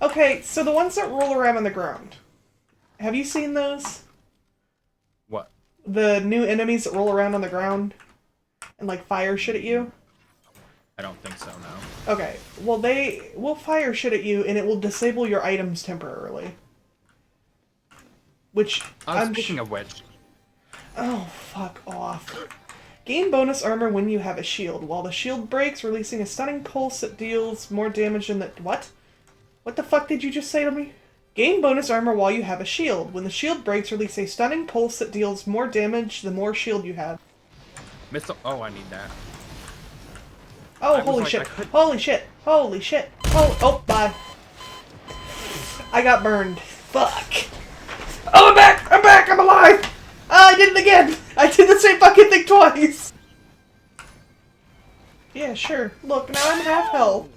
[SPEAKER 1] Okay, so the ones that roll around on the ground. Have you seen those?
[SPEAKER 3] What?
[SPEAKER 1] The new enemies that roll around on the ground and like fire shit at you?
[SPEAKER 3] I don't think so, no.
[SPEAKER 1] Okay, well they will fire shit at you and it will disable your items temporarily. Which
[SPEAKER 3] Speaking of which,
[SPEAKER 1] oh, fuck off. Gain bonus armor when you have a shield. While the shield breaks, releasing a stunning pulse that deals more damage than the... What? What the fuck did you just say to me? Gain bonus armor while you have a shield. When the shield breaks, release a stunning pulse that deals more damage the more shield you have.
[SPEAKER 3] missile. Oh, I need that.
[SPEAKER 1] Oh,
[SPEAKER 3] I was
[SPEAKER 1] holy
[SPEAKER 3] like,
[SPEAKER 1] shit.
[SPEAKER 3] I could-
[SPEAKER 1] Holy shit. Holy shit. Oh, bye. I got burned. Fuck. Oh, I'm back! I'm back! I'm alive! I did it again! I did the same fucking thing twice! Yeah, sure. Look, now I'm half health.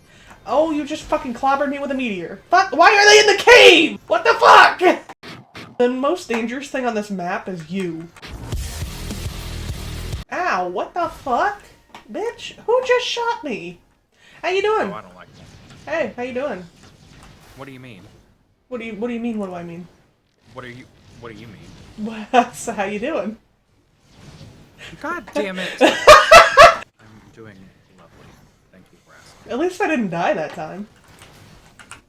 [SPEAKER 1] Oh, you just fucking clobbered me with a meteor. Fuck! Why are they in the cave? What the fuck? The most dangerous thing on this map is you. Ow, what the fuck? Bitch, who just shot me? How you doing?
[SPEAKER 3] Oh, I don't like that.
[SPEAKER 1] Hey, how you doing?
[SPEAKER 3] What do you mean?
[SPEAKER 1] What do you mean, what do I mean?
[SPEAKER 3] What do you mean?
[SPEAKER 1] So how you doing?
[SPEAKER 3] God damn it! I'm doing lovely. Thank you for asking.
[SPEAKER 1] At least I didn't die that time.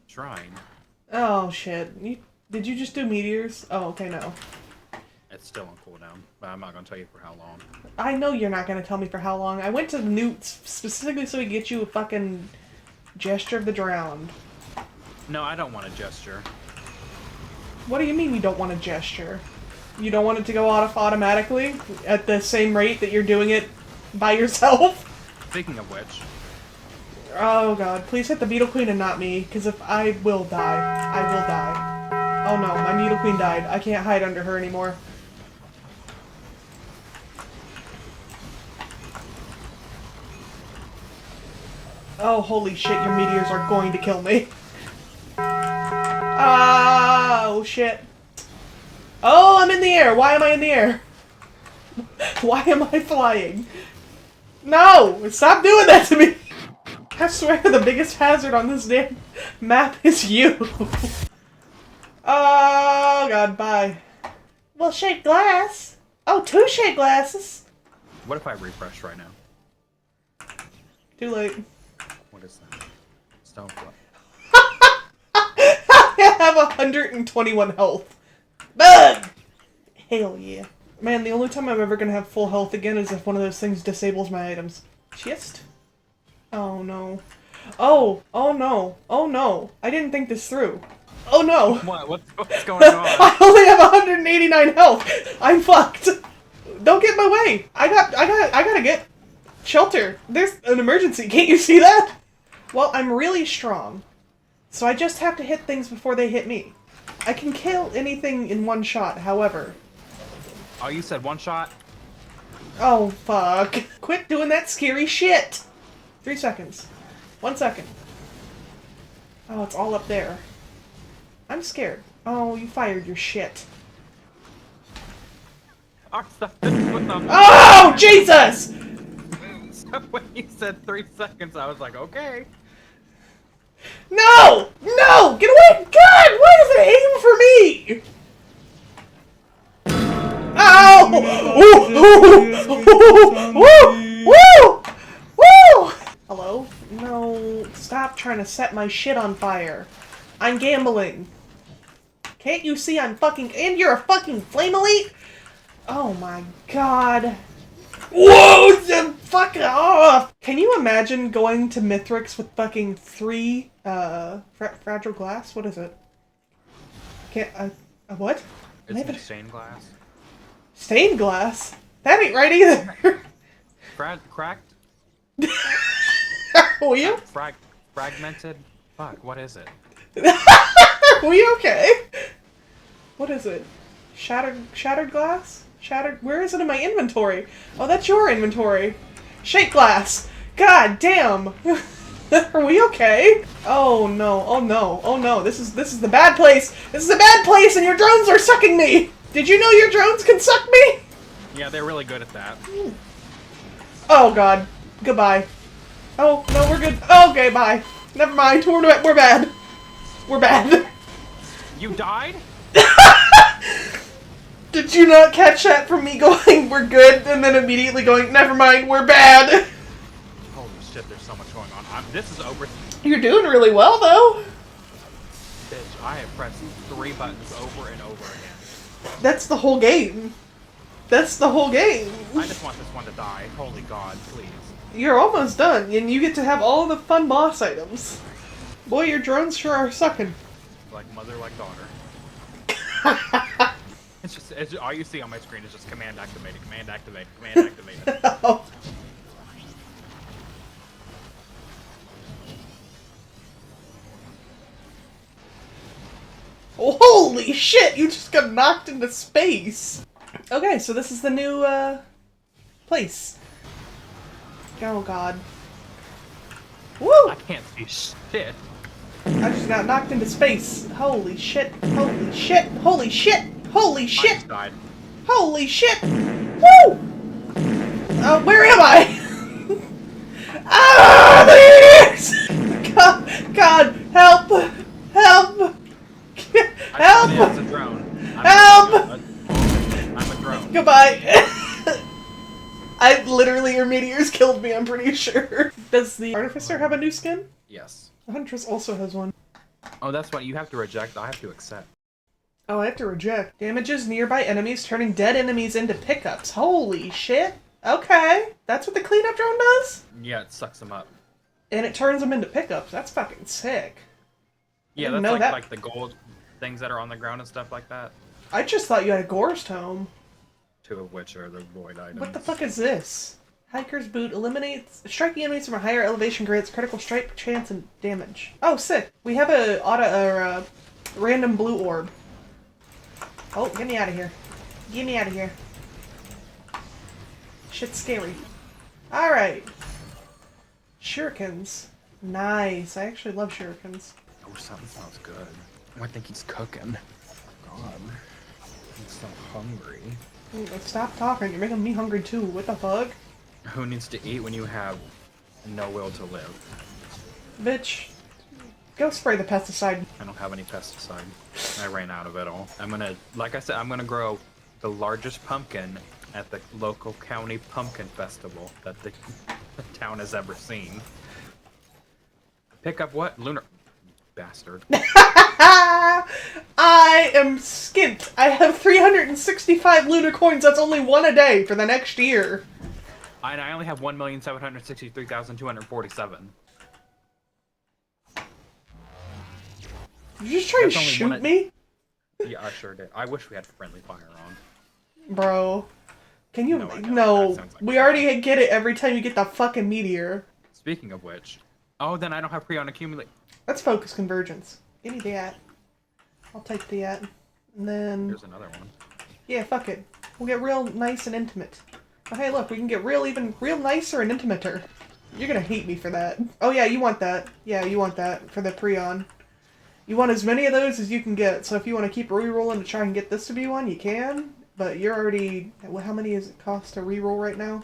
[SPEAKER 3] Trying.
[SPEAKER 1] Oh shit. Did you just do meteors? Oh, okay, no.
[SPEAKER 3] It's still on cooldown, but I'm not gonna tell you for how long.
[SPEAKER 1] I know you're not gonna tell me for how long. I went to Newt's specifically so we could get you a fucking gesture of the drowned.
[SPEAKER 3] No, I don't want a gesture.
[SPEAKER 1] What do you mean you don't want a gesture? You don't want it to go off automatically at the same rate that you're doing it by yourself?
[SPEAKER 3] Speaking of which,
[SPEAKER 1] Oh god, please hit the Beetle Queen and not me, because if I will die. I will die. Oh no, my Beetle Queen died. I can't hide under her anymore. Oh, holy shit, your meteors are going to kill me. Oh, shit. Oh, I'm in the air. Why am I in the air? Why am I flying? No! Stop doing that to me! I swear the biggest hazard on this damn map is you. Oh god, bye. Well, shake glass. Oh, 2 shake glasses.
[SPEAKER 3] What if I refresh right now?
[SPEAKER 1] Too late.
[SPEAKER 3] What is that? Stonefly.
[SPEAKER 1] I have 121 health. Bug! Hell yeah. Man, the only time I'm ever gonna have full health again is if one of those things disables my items. Chest? Oh no. Oh! Oh no. Oh no. I didn't think this through. Oh no!
[SPEAKER 3] What? What's going on?
[SPEAKER 1] I only have 189 health! I'm fucked! Don't get in my way! I gotta get shelter. There's an emergency, can't you see that? Well, I'm really strong. So I just have to hit things before they hit me. I can kill anything in one shot, however.
[SPEAKER 3] Oh, you said one shot?
[SPEAKER 1] Oh, fuck. Quit doing that scary shit! 3 seconds. 1 second. Oh, it's all up there. I'm scared. Oh, you fired your shit. Oh, Jesus!
[SPEAKER 3] So when you said 3 seconds, I was like, okay.
[SPEAKER 1] No! No! Get away! God! Why does it aim for me? Ow! Woo! Woo! Woo! Hello? No. Stop trying to set my shit on fire. I'm gambling. Can't you see I'm fucking... And you're a fucking flame elite? Oh my god. Whoa! Fuck off! Can you imagine going to Mithrix with fucking 3, fragile glass? What is it? Can't, what?
[SPEAKER 3] It's stained glass.
[SPEAKER 1] Stained glass? That ain't right either!
[SPEAKER 3] Cracked?
[SPEAKER 1] Were you?
[SPEAKER 3] Fragmented? Fuck, what is it?
[SPEAKER 1] Were you okay? What is it? Shattered glass? Where is it in my inventory? Oh, that's your inventory. Shake glass. God damn. Are we okay? Oh no. Oh no. Oh no. This is the bad place. This is a bad place, and your drones are sucking me. Did you know your drones can suck me?
[SPEAKER 3] Yeah, they're really good at that.
[SPEAKER 1] Oh god. Goodbye. Oh no, we're good. Okay, bye. Never mind. We're bad. We're bad.
[SPEAKER 3] You died?
[SPEAKER 1] Did you not catch that from me going, we're good, and then immediately going, never mind, we're bad?
[SPEAKER 3] Holy shit, there's so much going on. This is over.
[SPEAKER 1] You're doing really well, though.
[SPEAKER 3] Bitch, I have pressed 3 buttons over and over again.
[SPEAKER 1] That's the whole game. That's the whole game.
[SPEAKER 3] I just want this one to die. Holy god, please.
[SPEAKER 1] You're almost done, and you get to have all the fun boss items. Boy, your drones sure are sucking.
[SPEAKER 3] Like mother, like daughter. It's just all you see on my screen is just command activated, command activated, command activated.
[SPEAKER 1] Oh. Holy shit, you just got knocked into space. Okay, so this is the new, place. Oh god. Woo!
[SPEAKER 3] I can't see shit.
[SPEAKER 1] I just got knocked into space. Holy shit, holy shit, holy shit, holy
[SPEAKER 3] I
[SPEAKER 1] shit,
[SPEAKER 3] just died.
[SPEAKER 1] holy shit! Woo! Where am I? Ah, the ears! God, help! Help! Help!
[SPEAKER 3] It's a drone.
[SPEAKER 1] Help!
[SPEAKER 3] I'm a drone.
[SPEAKER 1] Goodbye. Your meteors killed me, I'm pretty sure. Does the Artificer have a new skin?
[SPEAKER 3] Yes.
[SPEAKER 1] The Huntress also has one.
[SPEAKER 3] Oh, that's what you have to reject. I have to accept.
[SPEAKER 1] Oh, I have to reject. Damages nearby enemies, turning dead enemies into pickups. Holy shit. Okay. That's what the cleanup drone does?
[SPEAKER 3] Yeah, it sucks them up.
[SPEAKER 1] And it turns them into pickups. That's fucking sick.
[SPEAKER 3] Yeah,
[SPEAKER 1] didn't
[SPEAKER 3] that's
[SPEAKER 1] know that.
[SPEAKER 3] like the gold things that are on the ground and stuff like that.
[SPEAKER 1] I just thought you had a Gore's Tome.
[SPEAKER 3] 2 of which are the void items.
[SPEAKER 1] What the fuck is this? Hiker's Boot eliminates... Striking enemies from a higher elevation grants critical strike chance and damage. Oh, sick. We have a random blue orb. Oh, get me out of here. Get me out of here. Shit's scary. Alright. Shurikens. Nice. I actually love shurikens.
[SPEAKER 3] Oh, something smells good. Oh, I think he's cooking. God. I'm so hungry.
[SPEAKER 1] Stop talking. You're making me hungry too. What the fuck?
[SPEAKER 3] Who needs to eat when you have no will to live?
[SPEAKER 1] Bitch. Go spray the pesticide.
[SPEAKER 3] I don't have any pesticide. I ran out of it all. I'm gonna, like I said, I'm gonna grow the largest pumpkin at the local county pumpkin festival that the town has ever seen. Pick up what? Lunar... Bastard.
[SPEAKER 1] I am skint. I have 365 lunar coins. That's only one a day for the next year.
[SPEAKER 3] I only have 1,763,247.
[SPEAKER 1] Did you just try to shoot me?
[SPEAKER 3] Yeah, I sure did. I wish we had friendly fire on.
[SPEAKER 1] Bro. Can you...
[SPEAKER 3] No, I don't.
[SPEAKER 1] No.
[SPEAKER 3] That sounds like
[SPEAKER 1] We already get it every time you get the fucking meteor.
[SPEAKER 3] Speaking of which... Oh, then I don't have Preon accumulate.
[SPEAKER 1] Let's focus convergence. Give me that. I'll take that. And then...
[SPEAKER 3] Here's another one.
[SPEAKER 1] Yeah, fuck it. We'll get real nice and intimate. Oh, hey, look, we can get real nicer and intimater. You're gonna hate me for that. Oh, yeah, you want that. Yeah, you want that for the Preon. You want as many of those as you can get, so if you want to keep re-rolling to try and get this to be one, you can. But you're already... How many does it cost to re-roll right now?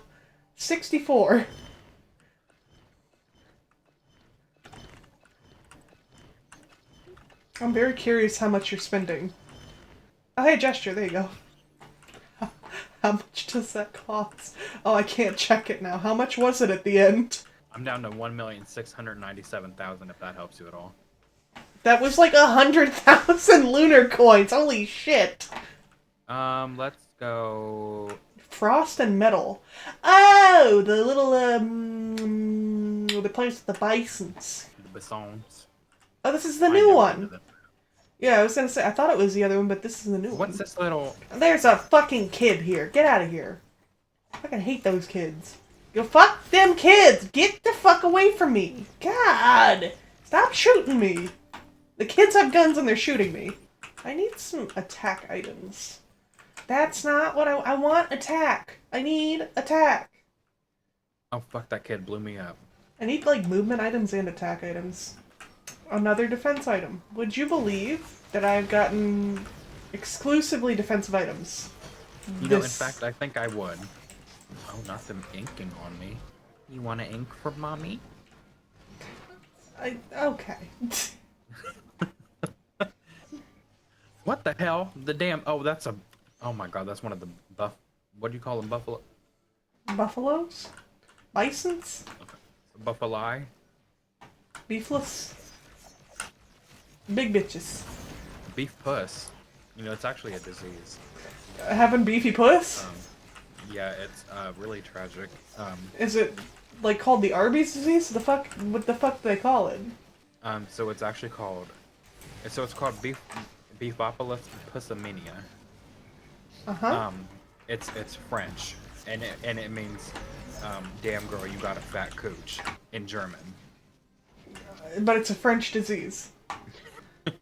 [SPEAKER 1] 64. I'm very curious how much you're spending. Oh, hey, gesture, there you go. How much does that cost? Oh, I can't check it now. How much was it at the end?
[SPEAKER 3] I'm down to 1,697,000 if that helps you at all.
[SPEAKER 1] That was like 100,000 lunar coins. Holy shit.
[SPEAKER 3] Let's go...
[SPEAKER 1] Frost and metal. Oh, the little, the place with the bisons.
[SPEAKER 3] The Bissons.
[SPEAKER 1] Oh, this is the new one. Yeah, I was gonna say, I thought it was the other one, but this is the new one.
[SPEAKER 3] What's this little...
[SPEAKER 1] There's a fucking kid here. Get out of here. I fucking hate those kids. Go fuck them kids! Get the fuck away from me! God! Stop shooting me! The kids have guns and they're shooting me. I need some attack items. That's not what I want. Attack. I need attack.
[SPEAKER 3] Oh, fuck, that kid blew me up.
[SPEAKER 1] I need, like, movement items and attack items. Another defense item. Would you believe that I've gotten exclusively defensive items?
[SPEAKER 3] You know, in fact, I think I would. Oh, not them inking on me. You want to ink for mommy?
[SPEAKER 1] Okay.
[SPEAKER 3] What the hell? The damn... Oh, that's a... Oh my god, that's one of the what do you call them? Buffalo...
[SPEAKER 1] Buffaloes? Bisons?
[SPEAKER 3] Buffalo?
[SPEAKER 1] Beefless? Big bitches.
[SPEAKER 3] Beef puss. You know, it's actually a disease.
[SPEAKER 1] Having beefy puss?
[SPEAKER 3] Yeah, it's really tragic.
[SPEAKER 1] Is it like called the Arby's disease? What the fuck do they call it?
[SPEAKER 3] So it's actually called... So it's called Beefopolis pussamania.
[SPEAKER 1] Uh-huh.
[SPEAKER 3] It's French, and it means, damn girl, you got a fat cooch in German.
[SPEAKER 1] But it's a French disease.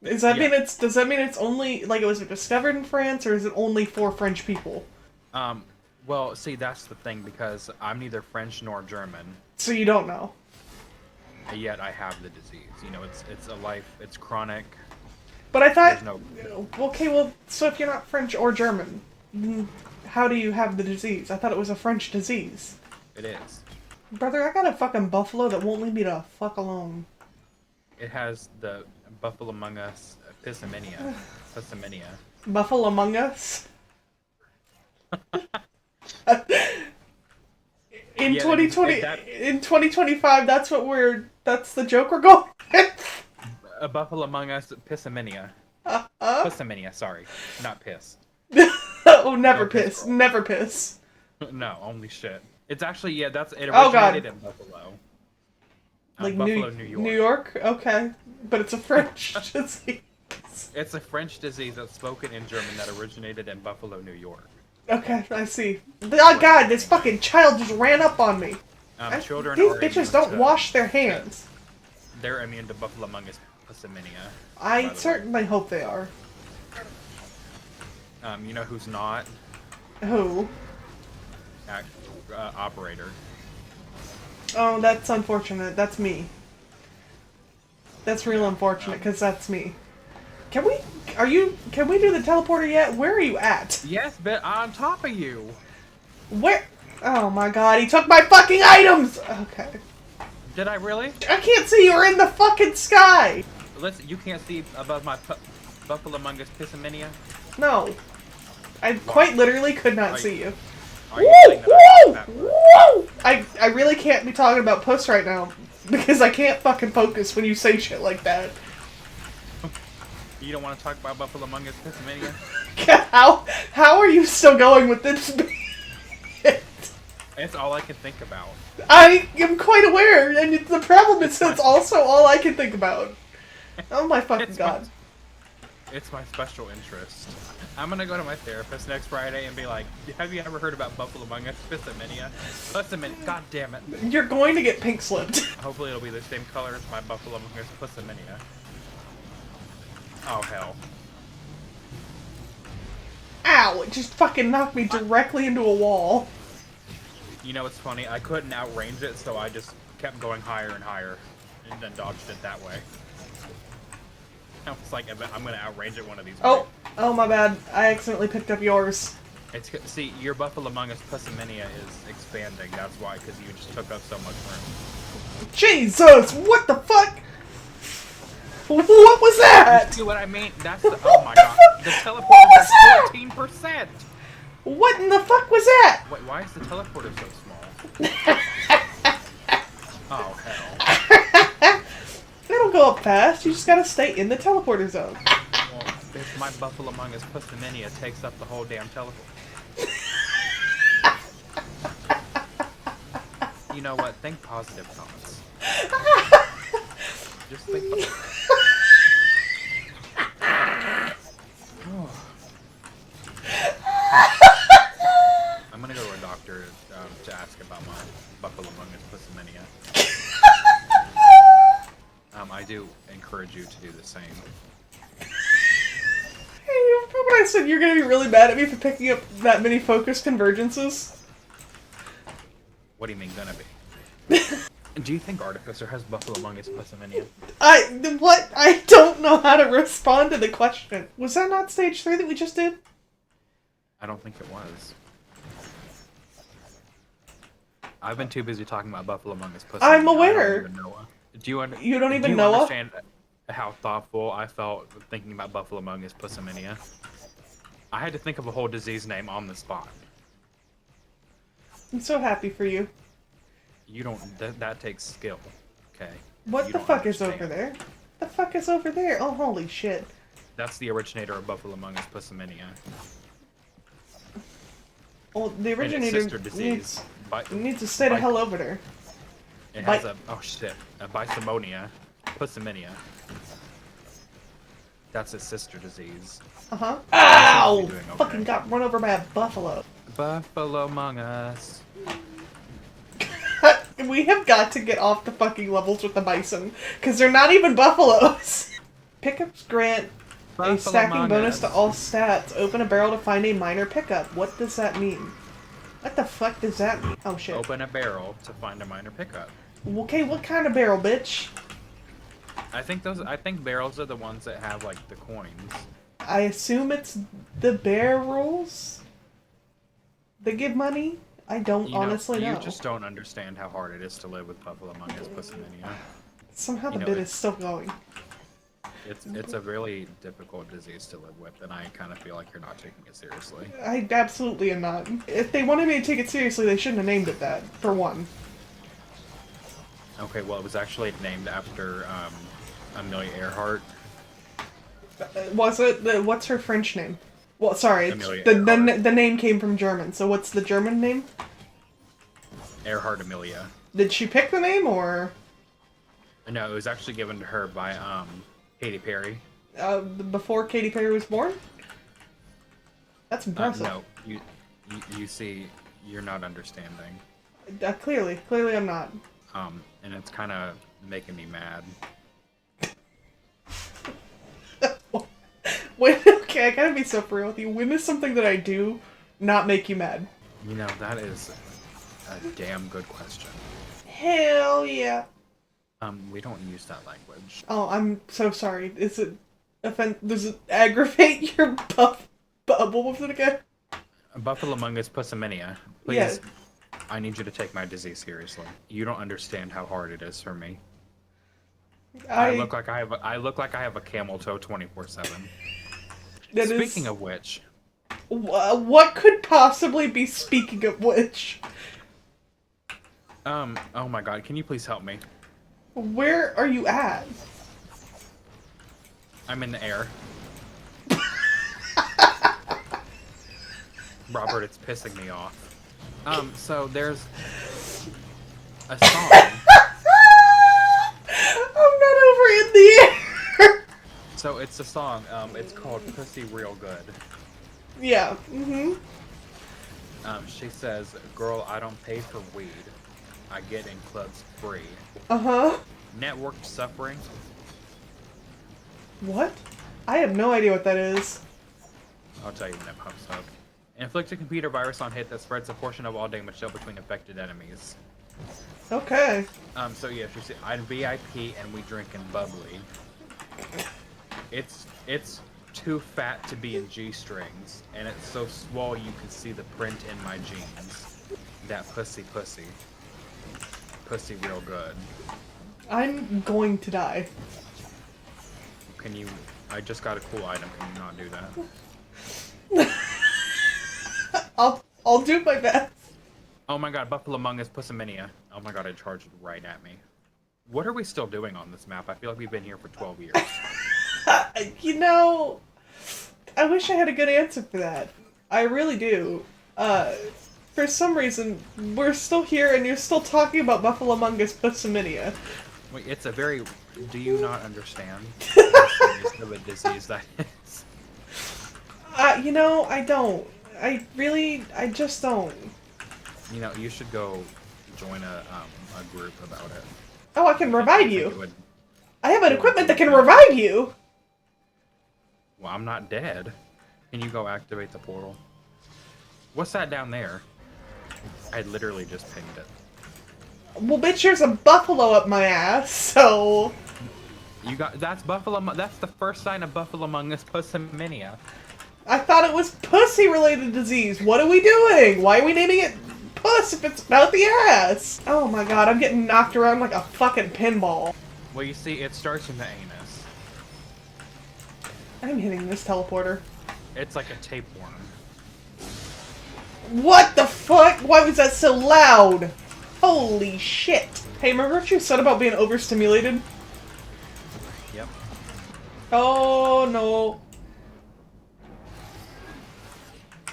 [SPEAKER 1] Does that mean it's only, like, it was discovered in France, or is it only for French people?
[SPEAKER 3] Well, see, that's the thing, because I'm neither French nor German.
[SPEAKER 1] So you don't know.
[SPEAKER 3] Yet I have the disease. You know, it's it's chronic.
[SPEAKER 1] But I thought...
[SPEAKER 3] No...
[SPEAKER 1] Okay, well, so if you're not French or German, how do you have the disease? I thought it was a French disease.
[SPEAKER 3] It is.
[SPEAKER 1] Brother, I got a fucking buffalo that won't leave me the fuck alone.
[SPEAKER 3] It has the Buffalomongus pissamania.
[SPEAKER 1] Buffalomongus? In
[SPEAKER 3] Yeah,
[SPEAKER 1] 2020, in 2025, that's the joke we're going with.
[SPEAKER 3] A Buffalomongus pissamania. Pissamania, sorry. Not piss.
[SPEAKER 1] Oh, never
[SPEAKER 3] No,
[SPEAKER 1] piss. Never piss.
[SPEAKER 3] No, only shit. It's actually, yeah, it
[SPEAKER 1] Oh, God.
[SPEAKER 3] originated in Buffalo.
[SPEAKER 1] Like
[SPEAKER 3] Buffalo, New York.
[SPEAKER 1] New York? Okay. But it's a French disease.
[SPEAKER 3] It's a French disease that's spoken in German that originated in Buffalo, New York.
[SPEAKER 1] Okay, I see. Oh, God, this fucking child just ran up on me.
[SPEAKER 3] Children
[SPEAKER 1] These
[SPEAKER 3] are
[SPEAKER 1] bitches
[SPEAKER 3] immune
[SPEAKER 1] don't
[SPEAKER 3] to-
[SPEAKER 1] wash their hands.
[SPEAKER 3] They're immune to Buffalomongus pissamania.
[SPEAKER 1] I certainly hope they are.
[SPEAKER 3] You know who's not?
[SPEAKER 1] Who?
[SPEAKER 3] Operator.
[SPEAKER 1] Oh, that's unfortunate. That's me. That's real unfortunate, because that's me. Can we do the teleporter yet? Where are you at?
[SPEAKER 3] Yes, but on top of you.
[SPEAKER 1] Where? Oh my god, he took my fucking items! Okay.
[SPEAKER 3] Did I really?
[SPEAKER 1] I can't see, you're in the fucking sky!
[SPEAKER 3] Listen, you can't see above my Buffalomongus Pissamania?
[SPEAKER 1] No. I quite literally could not see you.
[SPEAKER 3] Are you saying that
[SPEAKER 1] I really can't be talking about puss right now because I can't fucking focus when you say shit like that.
[SPEAKER 3] You don't want to talk about Buffalomongus Pissamania?
[SPEAKER 1] How are you still going with this?
[SPEAKER 3] It's all I can think about.
[SPEAKER 1] I am quite aware, and the problem is that's also all I can think about. Oh my fucking god.
[SPEAKER 3] It's my special interest. I'm gonna go to my therapist next Friday and be like, have you ever heard about Buffalomongus Pissamania? Pissamania, god damn it.
[SPEAKER 1] You're going to get pink slipped.
[SPEAKER 3] Hopefully it'll be the same color as my Buffalomongus Pissamania. Oh hell.
[SPEAKER 1] Ow, it just fucking knocked me directly into a wall.
[SPEAKER 3] You know what's funny? I couldn't outrange it, so I just kept going higher and higher, and then dodged it that way. I was like, I'm gonna outrange it one of these ways.
[SPEAKER 1] Oh my bad. I accidentally picked up yours.
[SPEAKER 3] See, your Buffalomongus Pissamania is expanding. That's why, because you just took up so much room.
[SPEAKER 1] Jesus, what the fuck? What was that?
[SPEAKER 3] You see what I mean? That's the. Oh my god. The teleporter is 14%.
[SPEAKER 1] What in the fuck was that?
[SPEAKER 3] Wait, why is the teleporter so small? Oh hell.
[SPEAKER 1] It'll go up fast. You just gotta stay in the teleporter zone.
[SPEAKER 3] Well, if my Buffalomongus Pissamania takes up the whole damn teleport. You know what? Think positive thoughts. Just think positive. I'm gonna go to a doctor to ask about my Buffalomongus Pissamania. I do encourage you to do the same.
[SPEAKER 1] Hey, remember when I said you're gonna be really mad at me for picking up that many focus convergences?
[SPEAKER 3] What do you mean, gonna be? Do you think Artificer has Buffalomongus Pissamania?
[SPEAKER 1] What? I don't know how to respond to the question. Was that not stage 3 that we just did?
[SPEAKER 3] I don't think it was. I've been too busy talking about Buffalomongus Pissamania.
[SPEAKER 1] I'm aware.
[SPEAKER 3] You don't even
[SPEAKER 1] know
[SPEAKER 3] understand how thoughtful I felt thinking about Buffalomongus Pissamania? I had to think of a whole disease name on the spot.
[SPEAKER 1] I'm so happy for you.
[SPEAKER 3] You don't. That takes skill. Okay.
[SPEAKER 1] What the fuck is over there? The fuck is over there? Oh, holy shit.
[SPEAKER 3] That's the originator of Buffalomongus Pissamania.
[SPEAKER 1] Well, the originator needs to stay the hell over there.
[SPEAKER 3] It has a Bisimonia, Pissamania. That's its sister disease.
[SPEAKER 1] Uh-huh. Ow! Fucking got run over by a buffalo.
[SPEAKER 3] Buffalomongus.
[SPEAKER 1] We have got to get off the fucking levels with the bison, because they're not even buffaloes. Pickups grant a stacking bonus to all stats. Open a barrel to find a minor pickup. What does that mean? What the fuck does that mean? Oh shit.
[SPEAKER 3] Open a barrel to find a minor pickup.
[SPEAKER 1] Okay, what kind of barrel, bitch?
[SPEAKER 3] I think barrels are the ones that have like the coins.
[SPEAKER 1] I assume it's the barrels that give money? I don't honestly know.
[SPEAKER 3] You just don't understand how hard it is to live with Buffalomongus Pissamania.
[SPEAKER 1] Somehow the bit is still going.
[SPEAKER 3] It's a really difficult disease to live with, and I kind of feel like you're not taking it seriously.
[SPEAKER 1] I absolutely am not. If they wanted me to take it seriously, they shouldn't have named it that, for one.
[SPEAKER 3] Okay, well, it was actually named after Amelia Earhart.
[SPEAKER 1] Was it? What's her French name? Well, sorry, the name came from German, so what's the German name?
[SPEAKER 3] Earhart Amelia.
[SPEAKER 1] Did she pick the name, or...?
[SPEAKER 3] No, it was actually given to her by, Katy Perry.
[SPEAKER 1] Before Katy Perry was born? That's impressive.
[SPEAKER 3] No, you see, you're not understanding.
[SPEAKER 1] Clearly I'm not.
[SPEAKER 3] And it's kind of making me mad.
[SPEAKER 1] Wait, okay, I gotta be so for real with you. When is something that I do not make you mad?
[SPEAKER 3] You know, that is a damn good question.
[SPEAKER 1] Hell yeah.
[SPEAKER 3] We don't use that language.
[SPEAKER 1] Oh, I'm so sorry. Is it does it aggravate your what was it again?
[SPEAKER 3] Buffalomongus Pissamania. Please,
[SPEAKER 1] yeah.
[SPEAKER 3] I need you to take my disease seriously. You don't understand how hard it is for me. I look like I look like I have a camel toe 24/7. Speaking of which,
[SPEAKER 1] what could possibly be speaking of which?
[SPEAKER 3] oh my god, can you please help me?
[SPEAKER 1] Where are you at?
[SPEAKER 3] I'm in the air. Robert, it's pissing me off. So there's a song.
[SPEAKER 1] I'm not over in the air.
[SPEAKER 3] So it's a song. It's called "Pussy Real Good."
[SPEAKER 1] Yeah. Mm-hmm.
[SPEAKER 3] She says, "Girl, I don't pay for weed. I get in clubs free."
[SPEAKER 1] Uh-huh.
[SPEAKER 3] Networked suffering.
[SPEAKER 1] What? I have no idea what that is.
[SPEAKER 3] I'll tell you when it pops up. Inflict a computer virus on hit that spreads a portion of all damage dealt between affected enemies.
[SPEAKER 1] Okay.
[SPEAKER 3] So yeah, she said, I'm VIP and we drinking bubbly. It's too fat to be in G-strings, and it's so swole you can see the print in my jeans. That pussy. Pussy real good.
[SPEAKER 1] I'm going to die.
[SPEAKER 3] Can you... I just got a cool item, can you not do that?
[SPEAKER 1] I'll do my best.
[SPEAKER 3] Oh my god, Buffalomongus Pussiminia. Oh my god, it charged right at me. What are we still doing on this map? I feel like we've been here for 12 years.
[SPEAKER 1] You know, I wish I had a good answer for that. I really do. For some reason, we're still here and you're still talking about Buffalomongus Pussiminia.
[SPEAKER 3] Wait, it's a very... Do you not understand how serious of a disease that is?
[SPEAKER 1] You know, I don't. I just don't.
[SPEAKER 3] You know, you should go join a group about it.
[SPEAKER 1] Oh, I can revive you.
[SPEAKER 3] Would...
[SPEAKER 1] I have an equipment that can revive you.
[SPEAKER 3] Well, I'm not dead. Can you go activate the portal? What's that down there? I literally just pinged it.
[SPEAKER 1] Well, bitch, there's a buffalo up my ass, so...
[SPEAKER 3] You got... That's Buffalo... That's the first sign of Buffalomongus Pussiminia.
[SPEAKER 1] I thought it was pussy-related disease. What are we doing? Why are we naming it puss if it's about the ass? Oh my god, I'm getting knocked around like a fucking pinball.
[SPEAKER 3] Well, you see, it starts in the anus.
[SPEAKER 1] I'm hitting this teleporter.
[SPEAKER 3] It's like a tapeworm.
[SPEAKER 1] What the fuck? Why was that so loud? Holy shit. Hey, remember what you said about being overstimulated?
[SPEAKER 3] Yep.
[SPEAKER 1] Oh, no.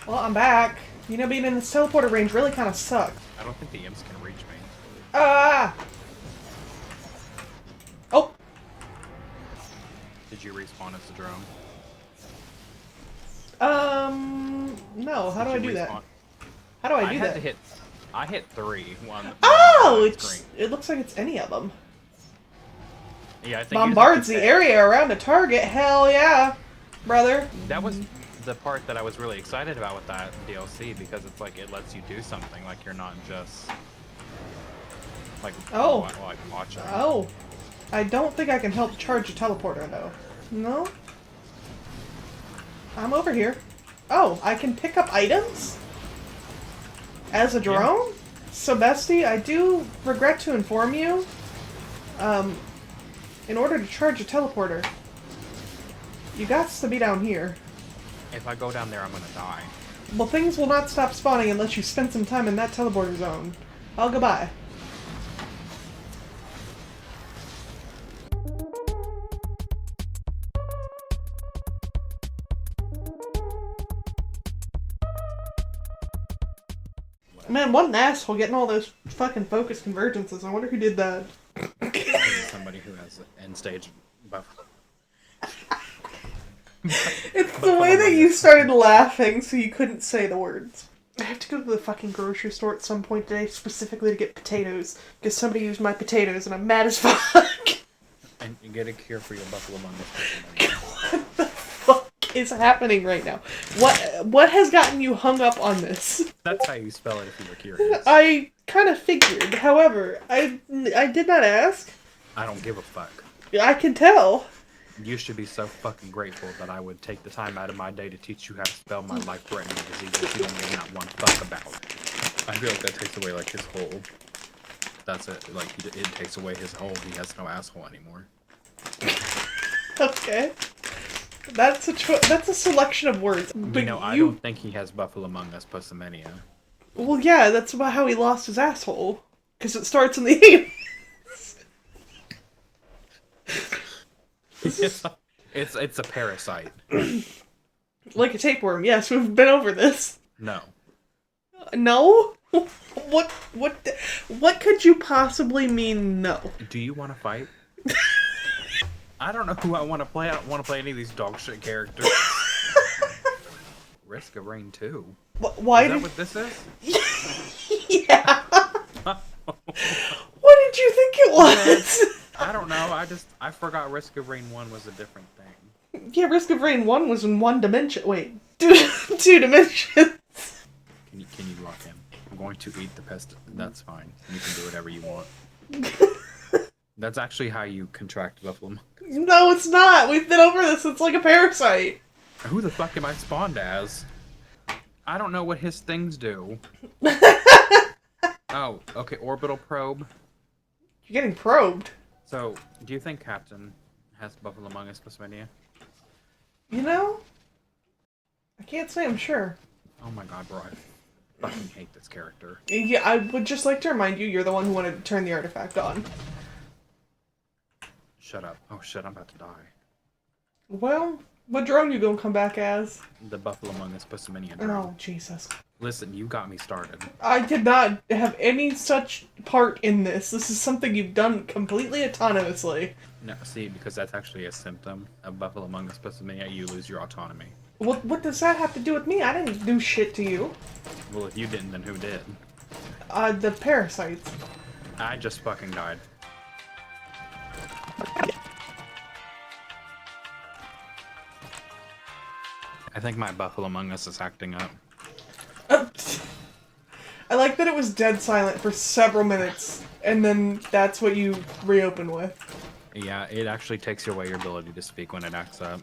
[SPEAKER 1] Well, I'm back. You know, being in this teleporter range really kind of sucks.
[SPEAKER 3] I don't think the imps can reach me.
[SPEAKER 1] Ah! Oh!
[SPEAKER 3] Did you respawn as a drone?
[SPEAKER 1] No. How do I do that? How do I do that?
[SPEAKER 3] I hit 3.
[SPEAKER 1] Oh! It looks like it's any of them.
[SPEAKER 3] Yeah, I think
[SPEAKER 1] Bombards the area around a target. Hell yeah, brother.
[SPEAKER 3] That was the part that I was really excited about with that DLC, because it's like it lets you do something, like you're not just like watching.
[SPEAKER 1] Oh, I don't think I can help charge a teleporter though. No, I'm over here. Oh, I can pick up items as a drone. Yeah. So bestie, I do regret to inform you. In order to charge a teleporter, you got to be down here.
[SPEAKER 3] If I go down there, I'm gonna die.
[SPEAKER 1] Well, things will not stop spawning unless you spend some time in that teleporter zone. I'll go by. Man, what an asshole getting all those fucking focus convergences. I wonder who did that.
[SPEAKER 3] Somebody who has end stage buff.
[SPEAKER 1] It's the way that you started laughing so you couldn't say the words. I have to go to the fucking grocery store at some point today specifically to get potatoes because somebody used my potatoes and I'm mad as fuck.
[SPEAKER 3] And you get a cure for your Buffalomongus.
[SPEAKER 1] What the fuck is happening right now? What has gotten you hung up on this?
[SPEAKER 3] That's how you spell it if you were curious.
[SPEAKER 1] I kind of figured. However, I did not ask.
[SPEAKER 3] I don't give a fuck.
[SPEAKER 1] I can tell.
[SPEAKER 3] You should be so fucking grateful that I would take the time out of my day to teach you how to spell my life-threatening disease that you don't give not one fuck about. I feel like that takes away, like, his whole... That's it. Like, it takes away his whole... He has no asshole anymore.
[SPEAKER 1] Okay. That's a selection of words. But
[SPEAKER 3] I don't think he has Buffalomongus Pussimania.
[SPEAKER 1] Well, yeah, that's about how he lost his asshole. Because it starts in the anus.
[SPEAKER 3] It's a parasite.
[SPEAKER 1] Like a tapeworm. Yes, we've been over this.
[SPEAKER 3] No.
[SPEAKER 1] No? What could you possibly mean no?
[SPEAKER 3] Do you want to fight? I don't know who I want to play. I don't want to play any of these dog shit characters. Risk of Rain 2.
[SPEAKER 1] Why
[SPEAKER 3] Is that what this is?
[SPEAKER 1] Yeah. What did you think it was?
[SPEAKER 3] I don't know. I forgot Risk of Rain 1 was a different thing.
[SPEAKER 1] Yeah, Risk of Rain 1 was in one dimension. Wait, two dimensions.
[SPEAKER 3] Can you lock in? I'm going to eat the pest. That's fine. You can do whatever you want. That's actually how you contract Buffalomongus.
[SPEAKER 1] No, it's not. We've been over this. It's like a parasite.
[SPEAKER 3] Who the fuck am I spawned as? I don't know what his things do. Oh, okay. Orbital probe.
[SPEAKER 1] You're getting probed.
[SPEAKER 3] So, do you think Captain has Buffalomongus Pussimania?
[SPEAKER 1] You know? I can't say I'm sure.
[SPEAKER 3] Oh my god, bro. I fucking hate this character.
[SPEAKER 1] Yeah, I would just like to remind you, you're the one who wanted to turn the artifact on.
[SPEAKER 3] Shut up. Oh shit, I'm about to die.
[SPEAKER 1] Well, what drone you gonna come back as?
[SPEAKER 3] The Buffalomongus Pussimania drone.
[SPEAKER 1] Oh, Jesus.
[SPEAKER 3] Listen, you got me started.
[SPEAKER 1] I did not have any such part in this. This is something you've done completely autonomously.
[SPEAKER 3] No, see, because that's actually a symptom of Buffalomongus Pussimania. You lose your autonomy.
[SPEAKER 1] What does that have to do with me? I didn't do shit to you.
[SPEAKER 3] Well, if you didn't, then who did?
[SPEAKER 1] The parasites.
[SPEAKER 3] I just fucking died. I think my Buffalomongus is acting up.
[SPEAKER 1] I like that it was dead silent for several minutes, and then that's what you reopen with.
[SPEAKER 3] Yeah, it actually takes away your ability to speak when it acts up.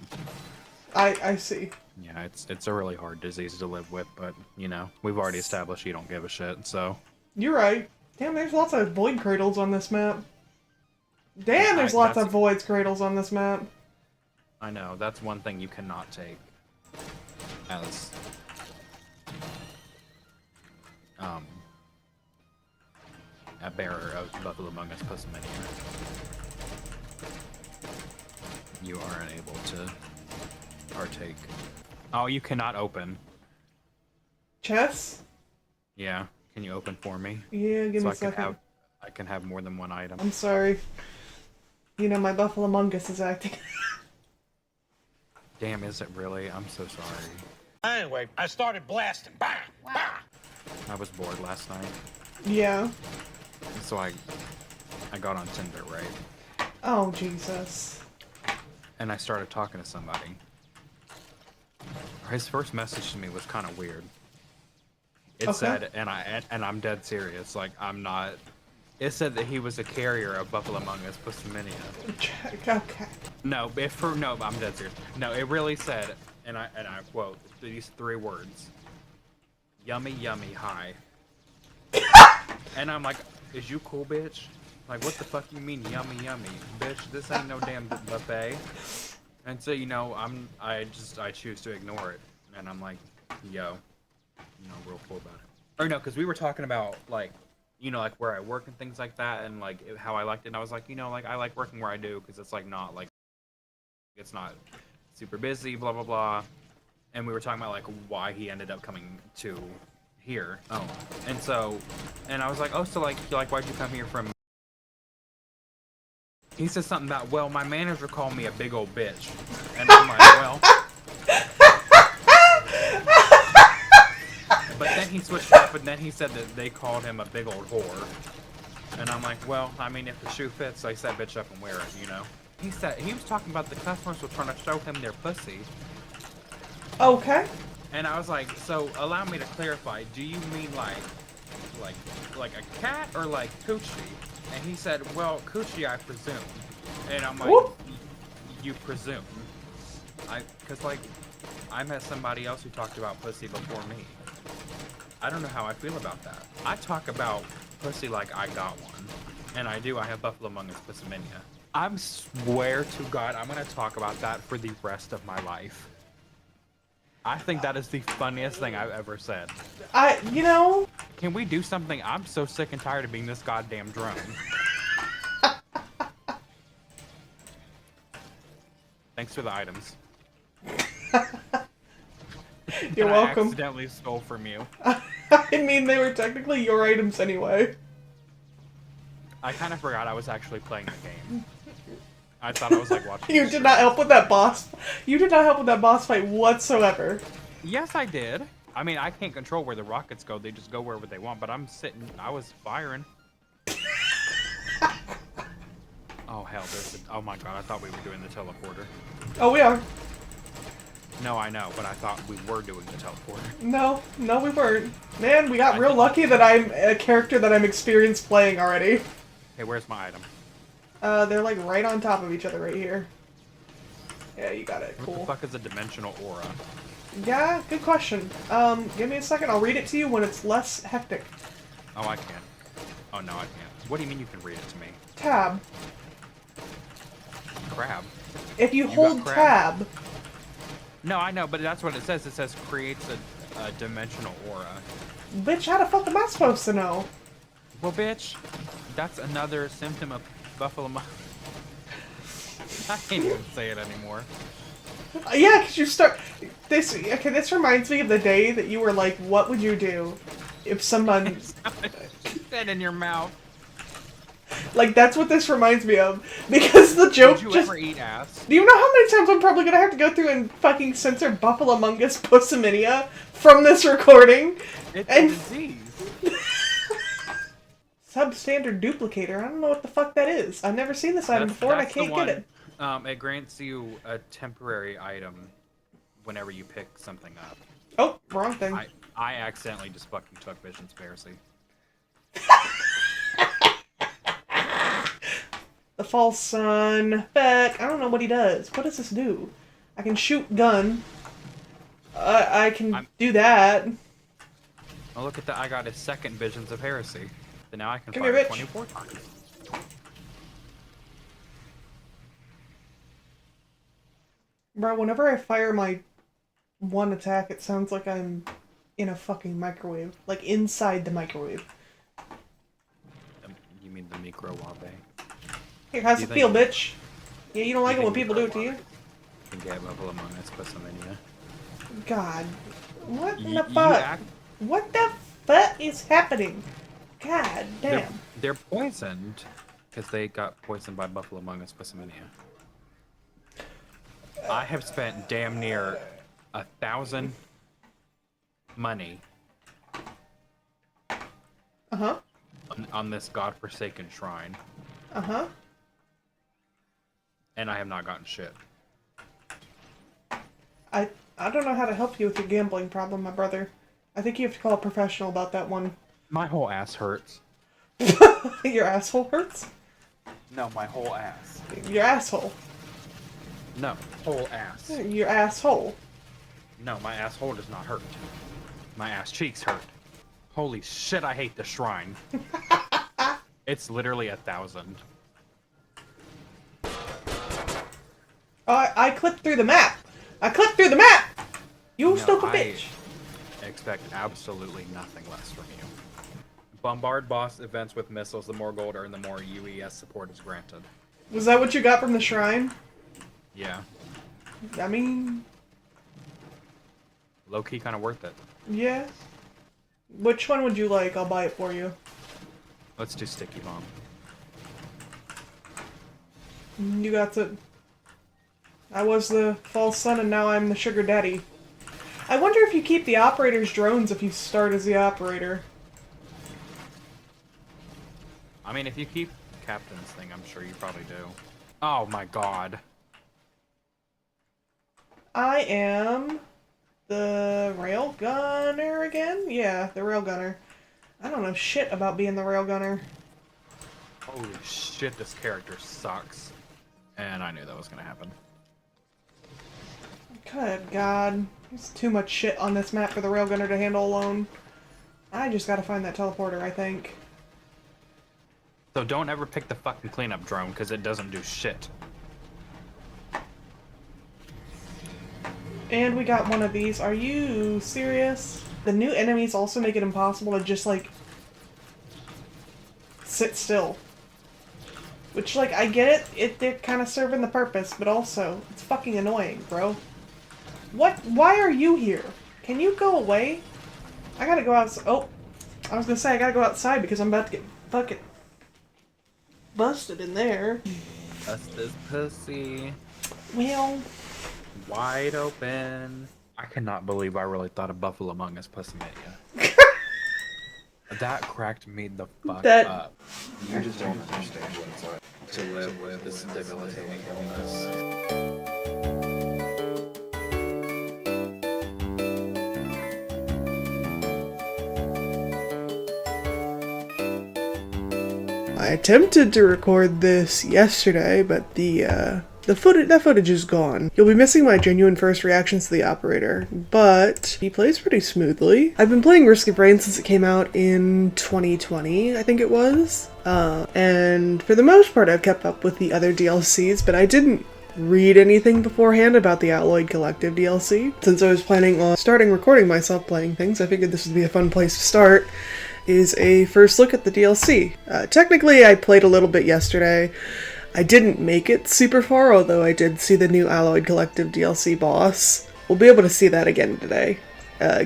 [SPEAKER 1] I see.
[SPEAKER 3] Yeah, it's a really hard disease to live with, but, you know, we've already established you don't give a shit, so...
[SPEAKER 1] You're right. Damn, there's lots of void cradles on this map. Damn, there's lots of void cradles on this map.
[SPEAKER 3] I know, that's one thing you cannot take as... a bearer of Buffalomongus Pussimania. You are unable to partake. Oh, you cannot open.
[SPEAKER 1] Chess?
[SPEAKER 3] Yeah, can you open for me?
[SPEAKER 1] Yeah, give me a
[SPEAKER 3] So
[SPEAKER 1] second.
[SPEAKER 3] I can have more than one item.
[SPEAKER 1] I'm sorry. You know, my Buffalomongus is acting.
[SPEAKER 3] Damn, is it really? I'm so sorry.
[SPEAKER 2] Anyway, I started blasting. Bang! Bang!
[SPEAKER 3] I was bored last night.
[SPEAKER 1] Yeah.
[SPEAKER 3] So I got on Tinder, right?
[SPEAKER 1] Oh, Jesus.
[SPEAKER 3] And I started talking to somebody. His first message to me was kind of weird. It said, and I'm dead serious, like, I'm not... It said that he was a carrier of Buffalomongus Pussimania.
[SPEAKER 1] Okay.
[SPEAKER 3] No, I'm dead serious. No, it really said, and I quote, these 3 words. Yummy, yummy, hi. And I'm like, is you cool, bitch? Like, what the fuck you mean, yummy, yummy? Bitch, this ain't no damn buffet. And so, you know, I choose to ignore it. And I'm like, yo, you know, real cool about it. Or no, because we were talking about, like, you know, like, where I work and things like that, and, like, how I liked it. And I was like, you know, like, I like working where I do, because it's, like, not, like, it's not super busy, blah, blah, blah. And we were talking about, like, why he ended up coming to here. Oh. And so, and I was like, oh, so, like, why'd you come here from... He said something about, well, my manager called me a big old bitch. And I'm like, well... But then he switched up, and then he said that they called him a big old whore. And I'm like, well, I mean, if the shoe fits, I said bitch up and wear it, you know? He was talking about the customers were trying to show him their pussy.
[SPEAKER 1] Okay.
[SPEAKER 3] And I was like, so allow me to clarify, do you mean like a cat or like coochie? And he said, well, coochie, I presume. And I'm like,
[SPEAKER 1] Whoop.
[SPEAKER 3] You presume? Cause like, I met somebody else who talked about pussy before me. I don't know how I feel about that. I talk about pussy like I got one. And I do, I have Buffalomongus Pussimania. I swear to God, I'm gonna talk about that for the rest of my life. I think that is the funniest thing I've ever said.
[SPEAKER 1] You know...
[SPEAKER 3] Can we do something? I'm so sick and tired of being this goddamn drone. Thanks for the items.
[SPEAKER 1] You're welcome.
[SPEAKER 3] I accidentally stole from you.
[SPEAKER 1] I mean, they were technically your items anyway.
[SPEAKER 3] I kind of forgot I was actually playing the game. I thought I was like watching.
[SPEAKER 1] You did not help with that boss. You did not help with that boss fight whatsoever.
[SPEAKER 3] Yes, I did. I mean, I can't control where the rockets go. They just go wherever they want. But I'm sitting. I was firing. Oh hell! Oh my god! I thought we were doing the teleporter.
[SPEAKER 1] Oh, we are.
[SPEAKER 3] No, I know, but I thought we were doing the teleporter.
[SPEAKER 1] No, we weren't. Man, we got real lucky that I'm a character that I'm experienced playing already.
[SPEAKER 3] Hey, where's my item?
[SPEAKER 1] They're like right on top of each other right here. Yeah, you got it. Cool.
[SPEAKER 3] What the fuck is a dimensional aura?
[SPEAKER 1] Yeah, good question. Give me a second. I'll read it to you when it's less hectic.
[SPEAKER 3] Oh, I can't. Oh, no, I can't. What do you mean you can read it to me?
[SPEAKER 1] Tab.
[SPEAKER 3] Crab.
[SPEAKER 1] If you hold tab...
[SPEAKER 3] No, I know, but that's what it says. It says creates a dimensional aura.
[SPEAKER 1] Bitch, how the fuck am I supposed to know?
[SPEAKER 3] Well, bitch, that's another symptom of Buffalomongus. I can't even say it anymore.
[SPEAKER 1] Yeah, because you start... this reminds me of the day that you were like, what would you do if someone...
[SPEAKER 3] Spit in your mouth.
[SPEAKER 1] Like, that's what this reminds me of. Because the joke
[SPEAKER 3] Did you ever eat ass?
[SPEAKER 1] Do you know how many times I'm probably gonna have to go through and fucking censor Buffalomongus Pussiminia from this recording?
[SPEAKER 3] It's a disease.
[SPEAKER 1] Substandard duplicator. I don't know what the fuck that is. I've never seen this item before and I can't get it.
[SPEAKER 3] It grants you a temporary item whenever you pick something up.
[SPEAKER 1] Oh, wrong thing.
[SPEAKER 3] I accidentally just fucking took Vision's Pharisee.
[SPEAKER 1] The false sun. Feck. I don't know what he does. What does this do? I can shoot gun. I can do that.
[SPEAKER 3] Oh, look at that. I got a second Visions of Heresy. So now I can
[SPEAKER 1] Come
[SPEAKER 3] fire
[SPEAKER 1] here, bitch.
[SPEAKER 3] 24 times.
[SPEAKER 1] Bro, whenever I fire my one attack, it sounds like I'm in a fucking microwave. Like, inside the microwave.
[SPEAKER 3] You mean the microwave?
[SPEAKER 1] Hey, how's it feel, bitch? Yeah, you don't like it when people do it to you?
[SPEAKER 3] You can get Buffalomongus Pussiminia.
[SPEAKER 1] God. What in the fuck? What the fuck is happening? God damn.
[SPEAKER 3] They're poisoned. Because they got poisoned by Buffalomongus Pussiminia. I have spent damn near 1,000 money on this godforsaken shrine. And I have not gotten shit.
[SPEAKER 1] I don't know how to help you with your gambling problem, my brother. I think you have to call a professional about that one.
[SPEAKER 3] My whole ass hurts.
[SPEAKER 1] Your asshole hurts?
[SPEAKER 3] No, my whole ass.
[SPEAKER 1] Your asshole.
[SPEAKER 3] No, whole ass.
[SPEAKER 1] Your asshole.
[SPEAKER 3] No, my asshole does not hurt. My ass cheeks hurt. Holy shit, I hate the shrine. It's literally 1,000.
[SPEAKER 1] Oh, I clipped through the map. I clipped through the map! You stupid bitch.
[SPEAKER 3] I expect absolutely nothing less from you. Bombard boss events with missiles. The more gold earned, the more UES support is granted.
[SPEAKER 1] Was that what you got from the shrine?
[SPEAKER 3] Yeah.
[SPEAKER 1] I mean...
[SPEAKER 3] Low-key kind of worth it.
[SPEAKER 1] Yeah. Which one would you like? I'll buy it for you.
[SPEAKER 3] Let's do Sticky Bomb.
[SPEAKER 1] You got it. I was the false son and now I'm the sugar daddy. I wonder if you keep the operator's drones if you start as the operator.
[SPEAKER 3] I mean, if you keep Captain's thing, I'm sure you probably do. Oh my god.
[SPEAKER 1] I am the railgunner again? Yeah, the railgunner. I don't know shit about being the railgunner.
[SPEAKER 3] Holy shit, this character sucks. And I knew that was gonna happen.
[SPEAKER 1] Good God. There's too much shit on this map for the railgunner to handle alone. I just gotta find that teleporter, I think.
[SPEAKER 3] So don't ever pick the fucking cleanup drone, because it doesn't do shit.
[SPEAKER 1] And we got one of these. Are you serious? The new enemies also make it impossible to just, like, sit still. Which, like, I get it. They're kind of serving the purpose, but also, it's fucking annoying, bro. What? Why are you here? Can you go away? I gotta go outside. Oh, I was gonna say I gotta go outside because I'm about to get fucking busted in there.
[SPEAKER 3] Bust this pussy.
[SPEAKER 1] Well,
[SPEAKER 3] Wide open. I cannot believe I really thought a Buffalomongus pussy made ya. That cracked me the fuck up.
[SPEAKER 4] You just don't understand what it's like to live with this debilitating illness.
[SPEAKER 1] I attempted to record this yesterday, but that footage is gone. You'll be missing my genuine first reactions to the operator, but he plays pretty smoothly. I've been playing Risk of Rain since it came out in 2020, I think it was. And for the most part I've kept up with the other DLCs, but I didn't read anything beforehand about the Alloyed Collective DLC. Since I was planning on starting recording myself playing things, I figured this would be a fun place to start, is a first look at the DLC. Technically I played a little bit yesterday. I didn't make it super far, although I did see the new Alloyed Collective DLC boss. We'll be able to see that again today.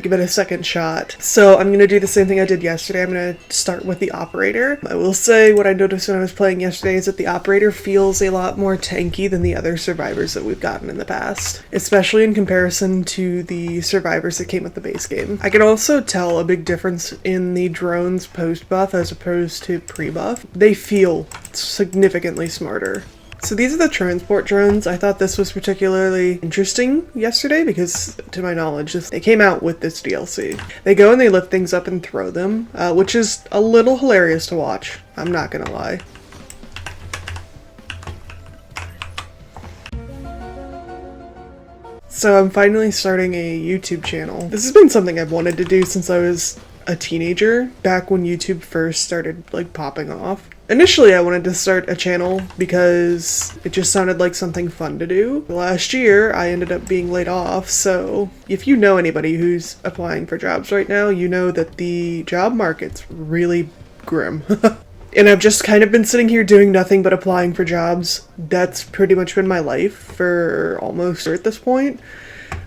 [SPEAKER 1] Give it a second shot. So I'm going to do the same thing I did yesterday. I'm going to start with the operator. I will say what I noticed when I was playing yesterday is that the operator feels a lot more tanky than the other survivors that we've gotten in the past, especially in comparison to the survivors that came with the base game. I can also tell a big difference in the drones post-buff as opposed to pre-buff. They feel significantly smarter. So these are the transport drones. I thought this was particularly interesting yesterday because, to my knowledge, they came out with this DLC. They go and they lift things up and throw them, which is a little hilarious to watch. I'm not gonna lie. So I'm finally starting a YouTube channel. This has been something I've wanted to do since I was a teenager, back when YouTube first started, like, popping off. Initially, I wanted to start a channel because it just sounded like something fun to do. Last year, I ended up being laid off, so if you know anybody who's applying for jobs right now, you know that the job market's really grim. And I've just kind of been sitting here doing nothing but applying for jobs. That's pretty much been my life for almost at this point.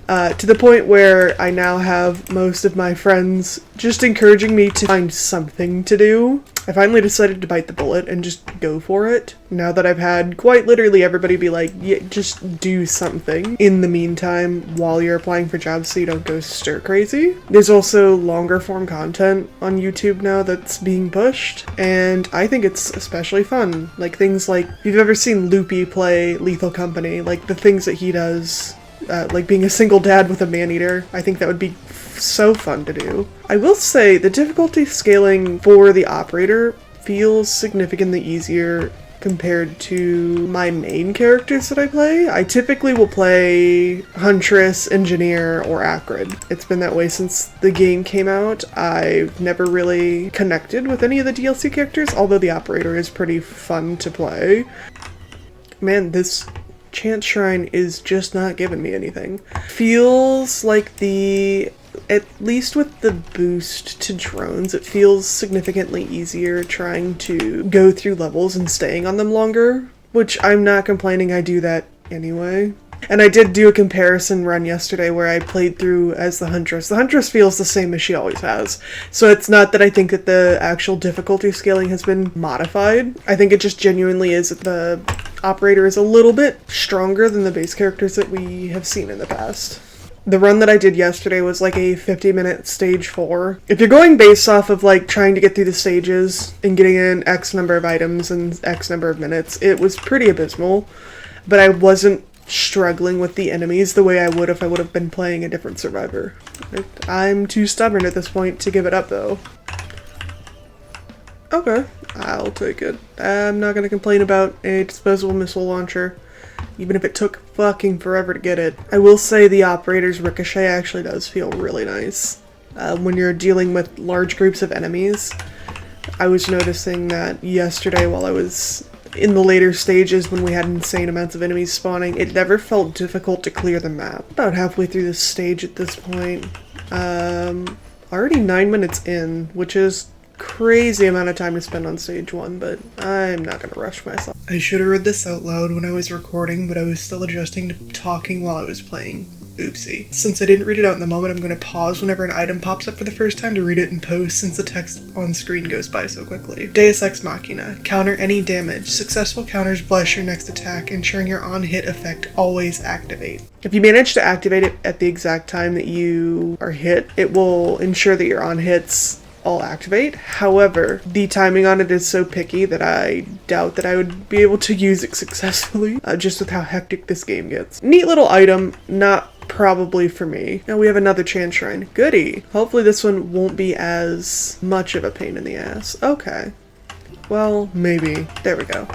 [SPEAKER 1] To the point where I now have most of my friends just encouraging me to find something to do. I finally decided to bite the bullet and just go for it. Now that I've had quite literally everybody be like, yeah, just do something in the meantime while you're applying for jobs so you don't go stir crazy. There's also longer form content on YouTube now that's being pushed, and I think it's especially fun. Like things like, if you've ever seen Loopy play Lethal Company, like the things that he does, like being a single dad with a man-eater, I think that would be so fun to do. I will say the difficulty scaling for the operator feels significantly easier compared to my main characters that I play. I typically will play Huntress, Engineer, or Acrid. It's been that way since the game came out. I've never really connected with any of the DLC characters, although the operator is pretty fun to play. Man, this Chance Shrine is just not giving me anything. Feels like at least with the boost to drones, it feels significantly easier trying to go through levels and staying on them longer, which I'm not complaining, I do that anyway. And I did do a comparison run yesterday where I played through as the Huntress. The Huntress feels the same as she always has. So it's not that I think that the actual difficulty scaling has been modified. I think it just genuinely is that the operator is a little bit stronger than the base characters that we have seen in the past. The run that I did yesterday was like a 50-minute stage 4. If you're going based off of like trying to get through the stages and getting in X number of items in X number of minutes, it was pretty abysmal. But I wasn't struggling with the enemies the way I would if I would have been playing a different survivor. I'm too stubborn at this point to give it up though. Okay, I'll take it. I'm not gonna complain about a disposable missile launcher, even if it took fucking forever to get it. I will say the operator's ricochet actually does feel really nice. When you're dealing with large groups of enemies, I was noticing that yesterday while I was in the later stages when we had insane amounts of enemies spawning, it never felt difficult to clear the map. About halfway through this stage at this point. Already 9 minutes in, which is crazy amount of time to spend on stage 1, but I'm not gonna rush myself. I should have read this out loud when I was recording, but I was still adjusting to talking while I was playing. Oopsie. Since I didn't read it out in the moment, I'm going to pause whenever an item pops up for the first time to read it in post since the text on screen goes by so quickly. Deus Ex Machina. Counter any damage. Successful counters bless your next attack, ensuring your on-hit effect always activate. If you manage to activate it at the exact time that you are hit, it will ensure that your on-hits all activate. However, the timing on it is so picky that I doubt that I would be able to use it successfully, just with how hectic this game gets. Neat little item, not probably for me. Now we have another chance shrine. Goody! Hopefully this one won't be as much of a pain in the ass. Okay. Well, maybe. There we go.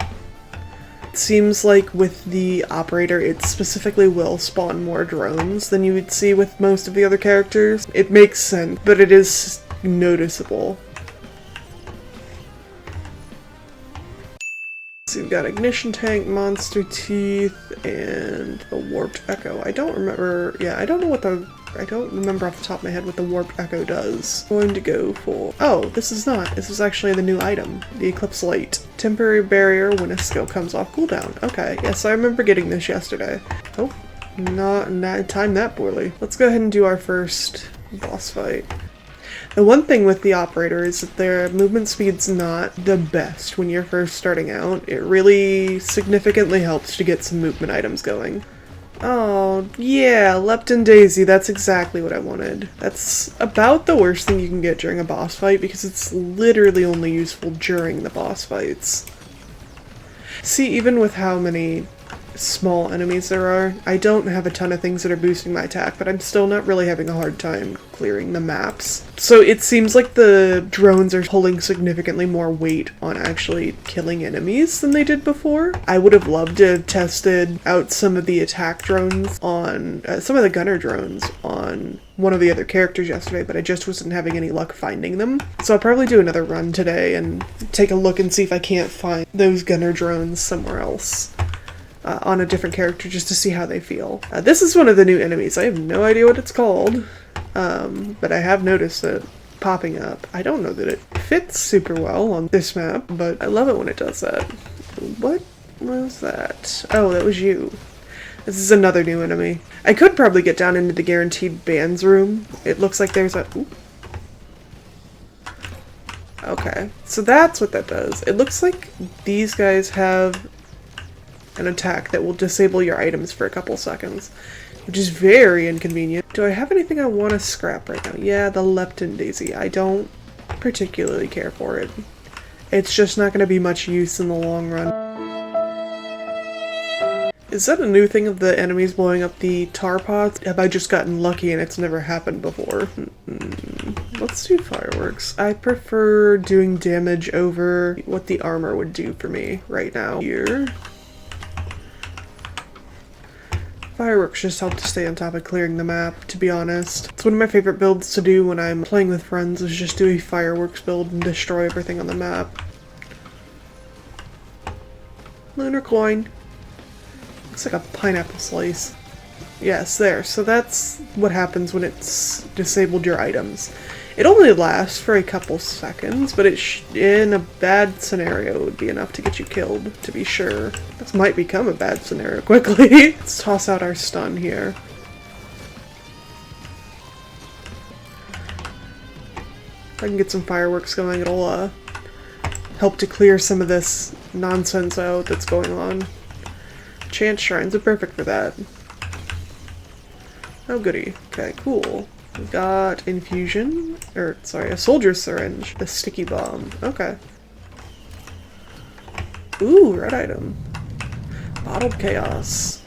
[SPEAKER 1] It seems like with the operator, it specifically will spawn more drones than you would see with most of the other characters. It makes sense, but it is noticeable. So you've got ignition tank, monster teeth, and a warped echo. I don't remember. Yeah, I don't remember off the top of my head what the warped echo does. I'm going to go for. Oh, this is not. This is actually the new item, the Eclipse Light. Temporary barrier when a skill comes off cooldown. Okay, yes, I remember getting this yesterday. Oh, not timed that poorly. Let's go ahead and do our first boss fight. The one thing with the operator is that their movement speed's not the best when you're first starting out. It really significantly helps to get some movement items going. Oh, yeah, Lepton Daisy, that's exactly what I wanted. That's about the worst thing you can get during a boss fight because it's literally only useful during the boss fights. See, even with how many small enemies there are, I don't have a ton of things that are boosting my attack, but I'm still not really having a hard time clearing the maps. So it seems like the drones are pulling significantly more weight on actually killing enemies than they did before. I would have loved to have tested out some of the attack drones on, some of the gunner drones on one of the other characters yesterday, but I just wasn't having any luck finding them. So I'll probably do another run today and take a look and see if I can't find those gunner drones somewhere else. On a different character just to see how they feel. This is one of the new enemies. I have no idea what it's called, but I have noticed it popping up. I don't know that it fits super well on this map, but I love it when it does that. What was that? Oh, that was you. This is another new enemy. I could probably get down into the guaranteed bans room. It looks like there's a... Ooh. Okay, so that's what that does. It looks like these guys have an attack that will disable your items for a couple seconds, which is very inconvenient. Do I have anything I want to scrap right now? Yeah, the Lepton Daisy. I don't particularly care for it. It's just not going to be much use in the long run. Is that a new thing of the enemies blowing up the tar pots? Have I just gotten lucky and it's never happened before? Let's do fireworks. I prefer doing damage over what the armor would do for me right now. Here. Fireworks just help to stay on top of clearing the map, to be honest. It's one of my favorite builds to do when I'm playing with friends, is just do a fireworks build and destroy everything on the map. Lunar coin. Looks like a pineapple slice. Yes, there. So that's what happens when it's disabled your items. It only lasts for a couple seconds, but in a bad scenario, it would be enough to get you killed, to be sure. This might become a bad scenario quickly. Let's toss out our stun here. If I can get some fireworks going, it'll help to clear some of this nonsense out that's going on. Chance shrines are perfect for that. Oh goody. Okay, cool. We got infusion, or sorry, a soldier's syringe, the sticky bomb. Okay. Ooh, red item. Bottled chaos.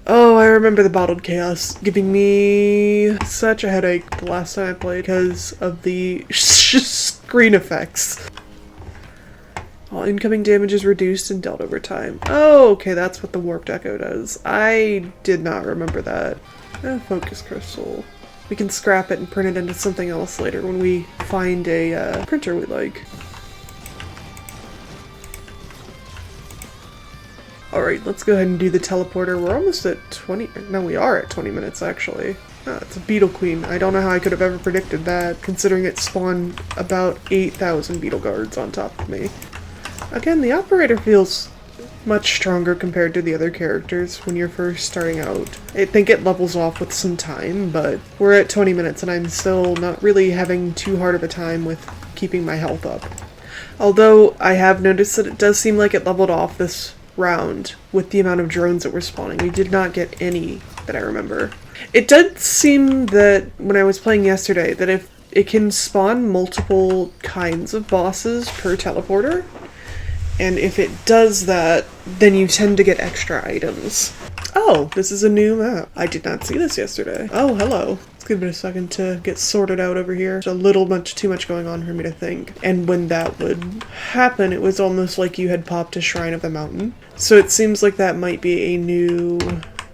[SPEAKER 1] Oh, I remember the bottled chaos giving me such a headache the last time I played because of the screen effects. All incoming damage is reduced and dealt over time. Oh, okay, that's what the warped echo does. I did not remember that. Focus crystal. We can scrap it and print it into something else later when we find a printer we like. Alright, let's go ahead and do the teleporter. We're almost at 20... No, we are at 20 minutes, actually. Oh, it's a beetle queen. I don't know how I could have ever predicted that, considering it spawned about 8,000 beetle guards on top of me. Again, the operator feels much stronger compared to the other characters when you're first starting out. I think it levels off with some time, but we're at 20 minutes and I'm still not really having too hard of a time with keeping my health up. Although, I have noticed that it does seem like it leveled off this round with the amount of drones that were spawning. We did not get any that I remember. It did seem that when I was playing yesterday that if it can spawn multiple kinds of bosses per teleporter, and if it does that, then you tend to get extra items. Oh, this is a new map. I did not see this yesterday. Oh, hello. Let's give it a second to get sorted out over here. There's a little too much going on for me to think. And when that would happen, it was almost like you had popped a Shrine of the Mountain. So it seems like that might be a new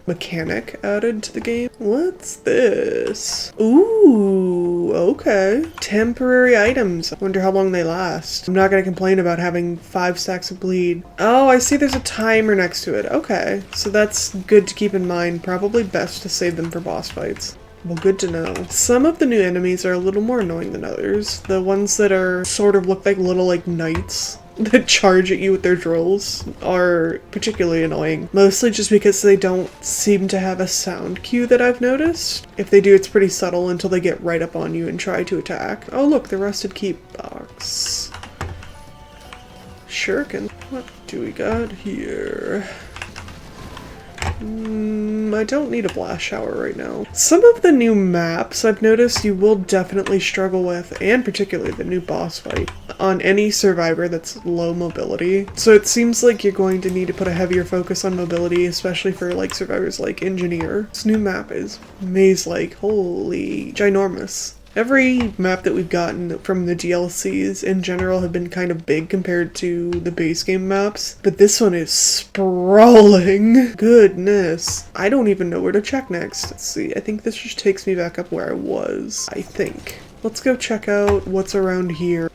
[SPEAKER 1] mechanic added to the game. What's this? Ooh, okay. Temporary items. I wonder how long they last. I'm not gonna complain about having 5 stacks of bleed. Oh, I see there's a timer next to it. Okay, so that's good to keep in mind. Probably best to save them for boss fights. Well, good to know. Some of the new enemies are a little more annoying than others. The ones that are sort of look like little knights that charge at you with their drills are particularly annoying. Mostly just because they don't seem to have a sound cue that I've noticed. If they do, it's pretty subtle until they get right up on you and try to attack. Oh look, the Rusted Keep box. Shuriken. What do we got here? I don't need a blast shower right now. Some of the new maps I've noticed you will definitely struggle with, and particularly the new boss fight, on any survivor that's low mobility. So it seems like you're going to need to put a heavier focus on mobility, especially for survivors like Engineer. This new map is maze-like. Holy ginormous. Every map that we've gotten from the DLCs in general have been kind of big compared to the base game maps, but this one is sprawling. Goodness. I don't even know where to check next. Let's see, I think this just takes me back up where I was, I think. Let's go check out what's around here.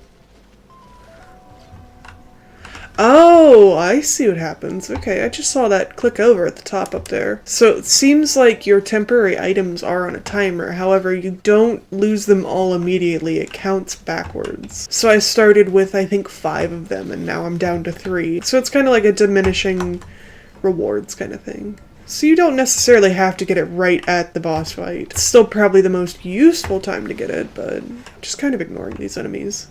[SPEAKER 1] Oh, I see what happens. Okay, I just saw that click over at the top up there. So it seems like your temporary items are on a timer. However, you don't lose them all immediately. It counts backwards. So I started with, I think, 5 of them, and now I'm down to 3. So it's kind of like a diminishing rewards kind of thing. So you don't necessarily have to get it right at the boss fight. It's still probably the most useful time to get it, but just kind of ignoring these enemies.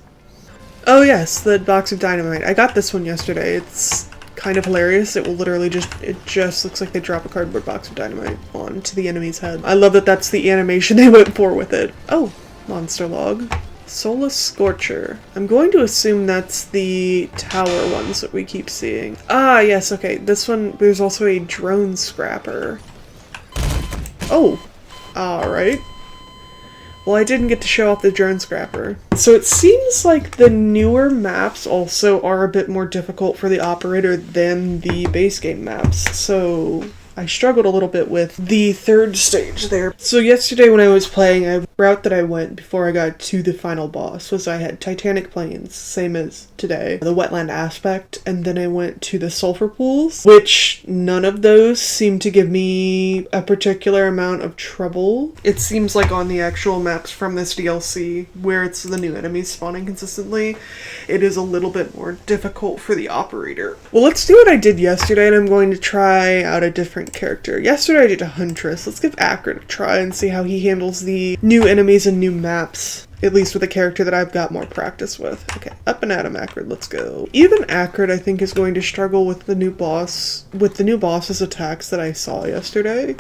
[SPEAKER 1] Oh yes, the box of dynamite. I got this one yesterday. It's kind of hilarious. It will literally it just looks like they drop a cardboard box of dynamite onto the enemy's head. I love that that's the animation they went for with it. Oh, monster log. Soulless Scorcher. I'm going to assume that's the tower ones that we keep seeing. Ah, yes, okay. This one, there's also a drone scrapper. Oh, alright. Well, I didn't get to show off the drone scrapper. So it seems like the newer maps also are a bit more difficult for the operator than the base game maps. So I struggled a little bit with the 3rd stage there. So yesterday when I was playing, the route that I went before I got to the final boss was I had Titanic Plains, same as today, the wetland aspect, and then I went to the sulfur pools, which none of those seem to give me a particular amount of trouble. It seems like on the actual maps from this DLC, where it's the new enemies spawning consistently, it is a little bit more difficult for the operator. Well, let's do what I did yesterday, and I'm going to try out a different character. Yesterday I did a Huntress. Let's give Acrid a try and see how he handles the new enemies and new maps. At least with a character that I've got more practice with. Okay, up and at him, Acrid, let's go. Even Acrid, I think, is going to struggle with the new boss's attacks that I saw yesterday.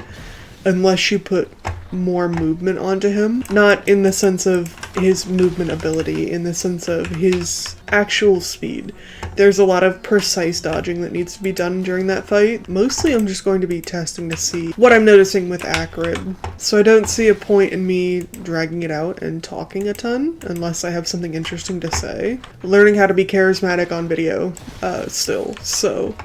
[SPEAKER 1] Unless you put more movement onto him. Not in the sense of his movement ability, in the sense of his actual speed. There's a lot of precise dodging that needs to be done during that fight. Mostly I'm just going to be testing to see what I'm noticing with Acrid. So I don't see a point in me dragging it out and talking a ton, unless I have something interesting to say. Learning how to be charismatic on video, still, so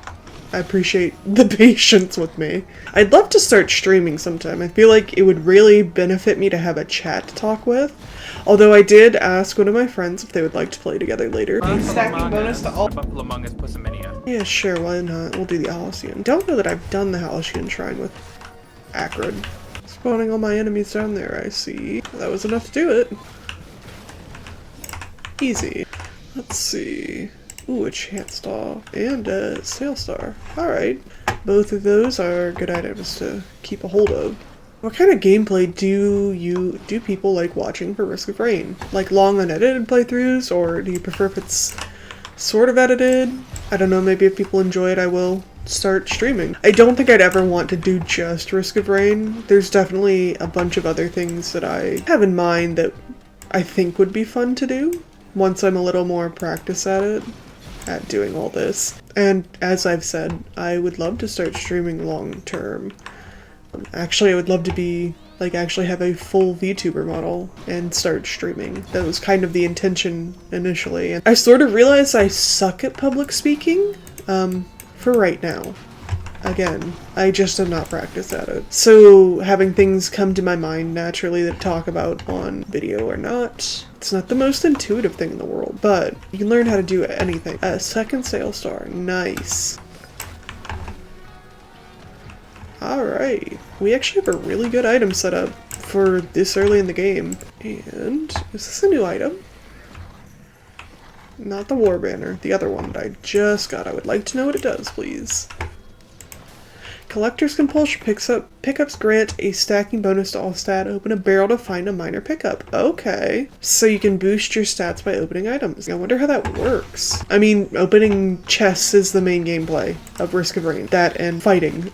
[SPEAKER 1] I appreciate the patience with me. I'd love to start streaming sometime. I feel like it would really benefit me to have a chat to talk with. Although I did ask one of my friends if they would like to play together later. Stacking bonus to all.
[SPEAKER 3] Buffalomongus Pussaminia.
[SPEAKER 1] Yeah, sure, why not? We'll do the Halcyon. Don't know that I've done the Halcyon Shrine with Acrid. Spawning all my enemies down there, I see. That was enough to do it. Easy. Let's see. Ooh, a chance star and a sail star. Alright. Both of those are good items to keep a hold of. What kind of gameplay do people like watching for Risk of Rain? Like long unedited playthroughs, or do you prefer if it's sort of edited? I don't know, maybe if people enjoy it I will start streaming. I don't think I'd ever want to do just Risk of Rain. There's definitely a bunch of other things that I have in mind that I think would be fun to do once I'm a little more practiced at it, at doing all this. And as I've said, I would love to start streaming long term. Actually, I would love to be, like, actually have a full VTuber model and start streaming. That was kind of the intention initially. And I sort of realized I suck at public speaking, for right now. Again, I just am not practiced at it. So having things come to my mind naturally that talk about on video or not, it's not the most intuitive thing in the world, but you can learn how to do anything. A second sail star, nice. Alright, we actually have a really good item set up for this early in the game. And is this a new item? Not the war banner, the other one that I just got. I would like to know what it does, please. Collector's Compulsion pickups grant a stacking bonus to all stat. Open a barrel to find a minor pickup. Okay. So you can boost your stats by opening items. I wonder how that works. I mean, opening chests is the main gameplay of Risk of Rain. That and fighting.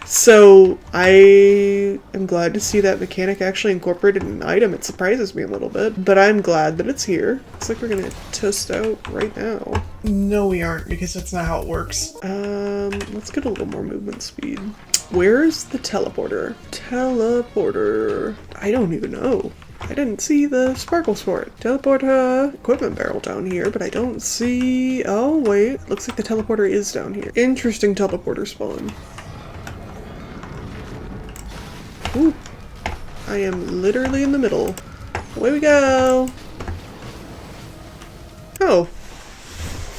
[SPEAKER 1] So I am glad to see that mechanic actually incorporated in an item. It surprises me a little bit, but I'm glad that it's here. Looks like we're gonna toast out right now. No, we aren't, because that's not how it works. Let's get a little more movement speed. Where's the teleporter? Teleporter. I don't even know. I didn't see the sparkles for it. Teleport equipment barrel down here, but I don't see... Oh, wait. Looks like the teleporter is down here. Interesting teleporter spawn. Ooh. I am literally in the middle. Away we go! Oh.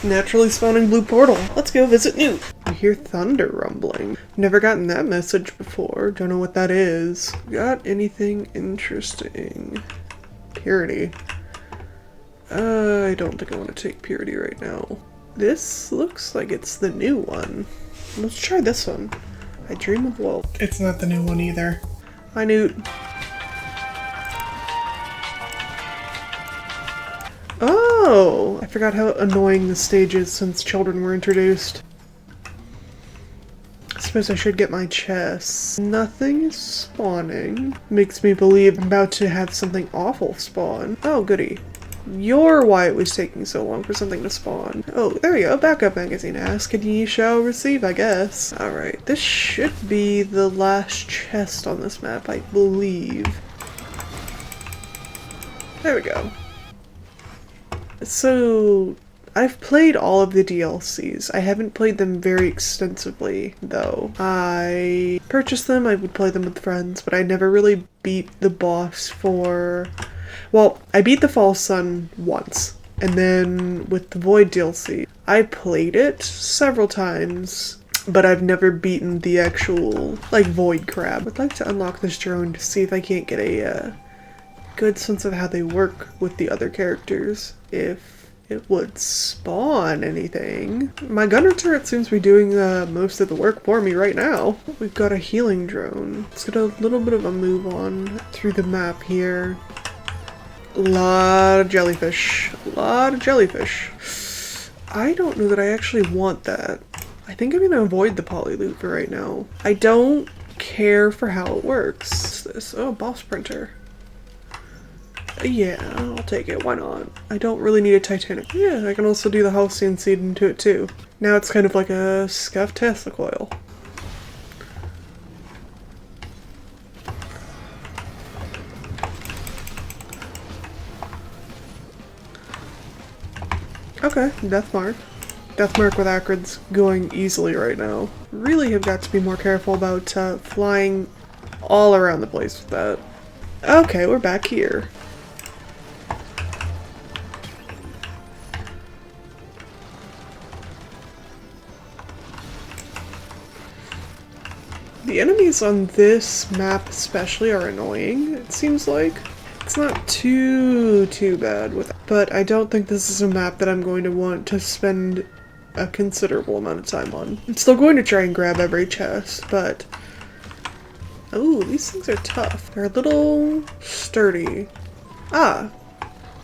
[SPEAKER 1] Naturally spawning blue portal. Let's go visit Newt. I hear thunder rumbling. Never gotten that message before. Don't know what that is. Got anything interesting? Purity. I don't think I want to take Purity right now. This looks like it's the new one. Let's try this one. I Dream of Wealth. It's not the new one either. Hi, Newt. Oh! I forgot how annoying the stage is since children were introduced. I suppose I should get my chest. Nothing is spawning. Makes me believe I'm about to have something awful spawn. Oh, goody. You're why it was taking so long for something to spawn. Oh, there we go. Backup magazine. Ask and ye shall receive, I guess. Alright, this should be the last chest on this map, I believe. There we go. So, I've played all of the DLCs. I haven't played them very extensively, though. I purchased them, I would play them with friends, but I never really beat the boss for... Well, I beat the False Sun once, and then with the Void DLC, I played it several times, but I've never beaten the actual, like, Void Crab. I'd like to unlock this drone to see if I can't get a good sense of how they work with the other characters, if it would spawn anything. My gunner turret seems to be doing most of the work for me right now. We've got a healing drone. Let's get a little bit of a move on through the map here. A lot of jellyfish. A lot of jellyfish. I don't know that I actually want that. I think I'm gonna avoid the poly loot for right now. I don't care for how it works. What's this? Oh, boss printer. Yeah, I'll take it. Why not? I don't really need a Titanic. Yeah, I can also do the Halcyon seed into it too. Now it's kind of like a scuffed Tesla coil. Okay, death mark. Deathmark with Acrid's going easily right now. Really have got to be more careful about flying all around the place with that. Okay, we're back here. The enemies on this map especially are annoying, it seems like. It's not too bad with it, but I don't think this is a map that I'm going to want to spend a considerable amount of time on. I'm still going to try and grab every chest, but... Oh, these things are tough. They're a little sturdy. Ah,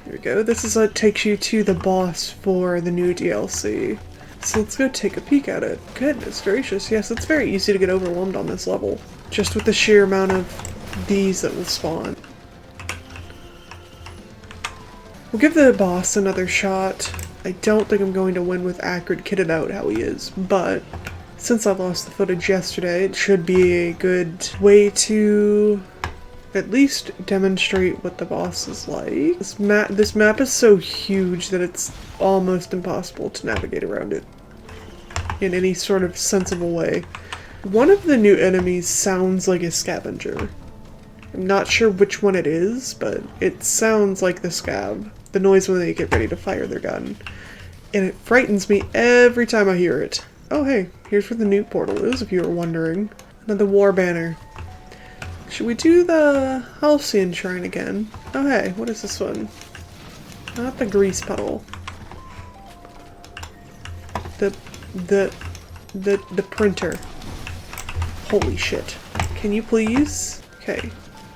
[SPEAKER 1] here we go. This is what takes you to the boss for the new DLC. So let's go take a peek at it. Goodness gracious, yes, it's very easy to get overwhelmed on this level. Just with the sheer amount of these that will spawn. We'll give the boss another shot. I don't think I'm going to win with Acrid kitted out how he is, but since I lost the footage yesterday, it should be a good way to at least demonstrate what the boss is like. This map is so huge that it's almost impossible to navigate around it in any sort of sensible way. One of the new enemies sounds like a scavenger. I'm not sure which one it is, but it sounds like the scab. The noise when they get ready to fire their gun. And it frightens me every time I hear it. Oh hey, here's where the new portal is, if you were wondering. Another war banner. Should we do the Halcyon Shrine again? Oh hey, what is this one? Not the grease puddle. The printer. Holy shit. Can you please? Okay.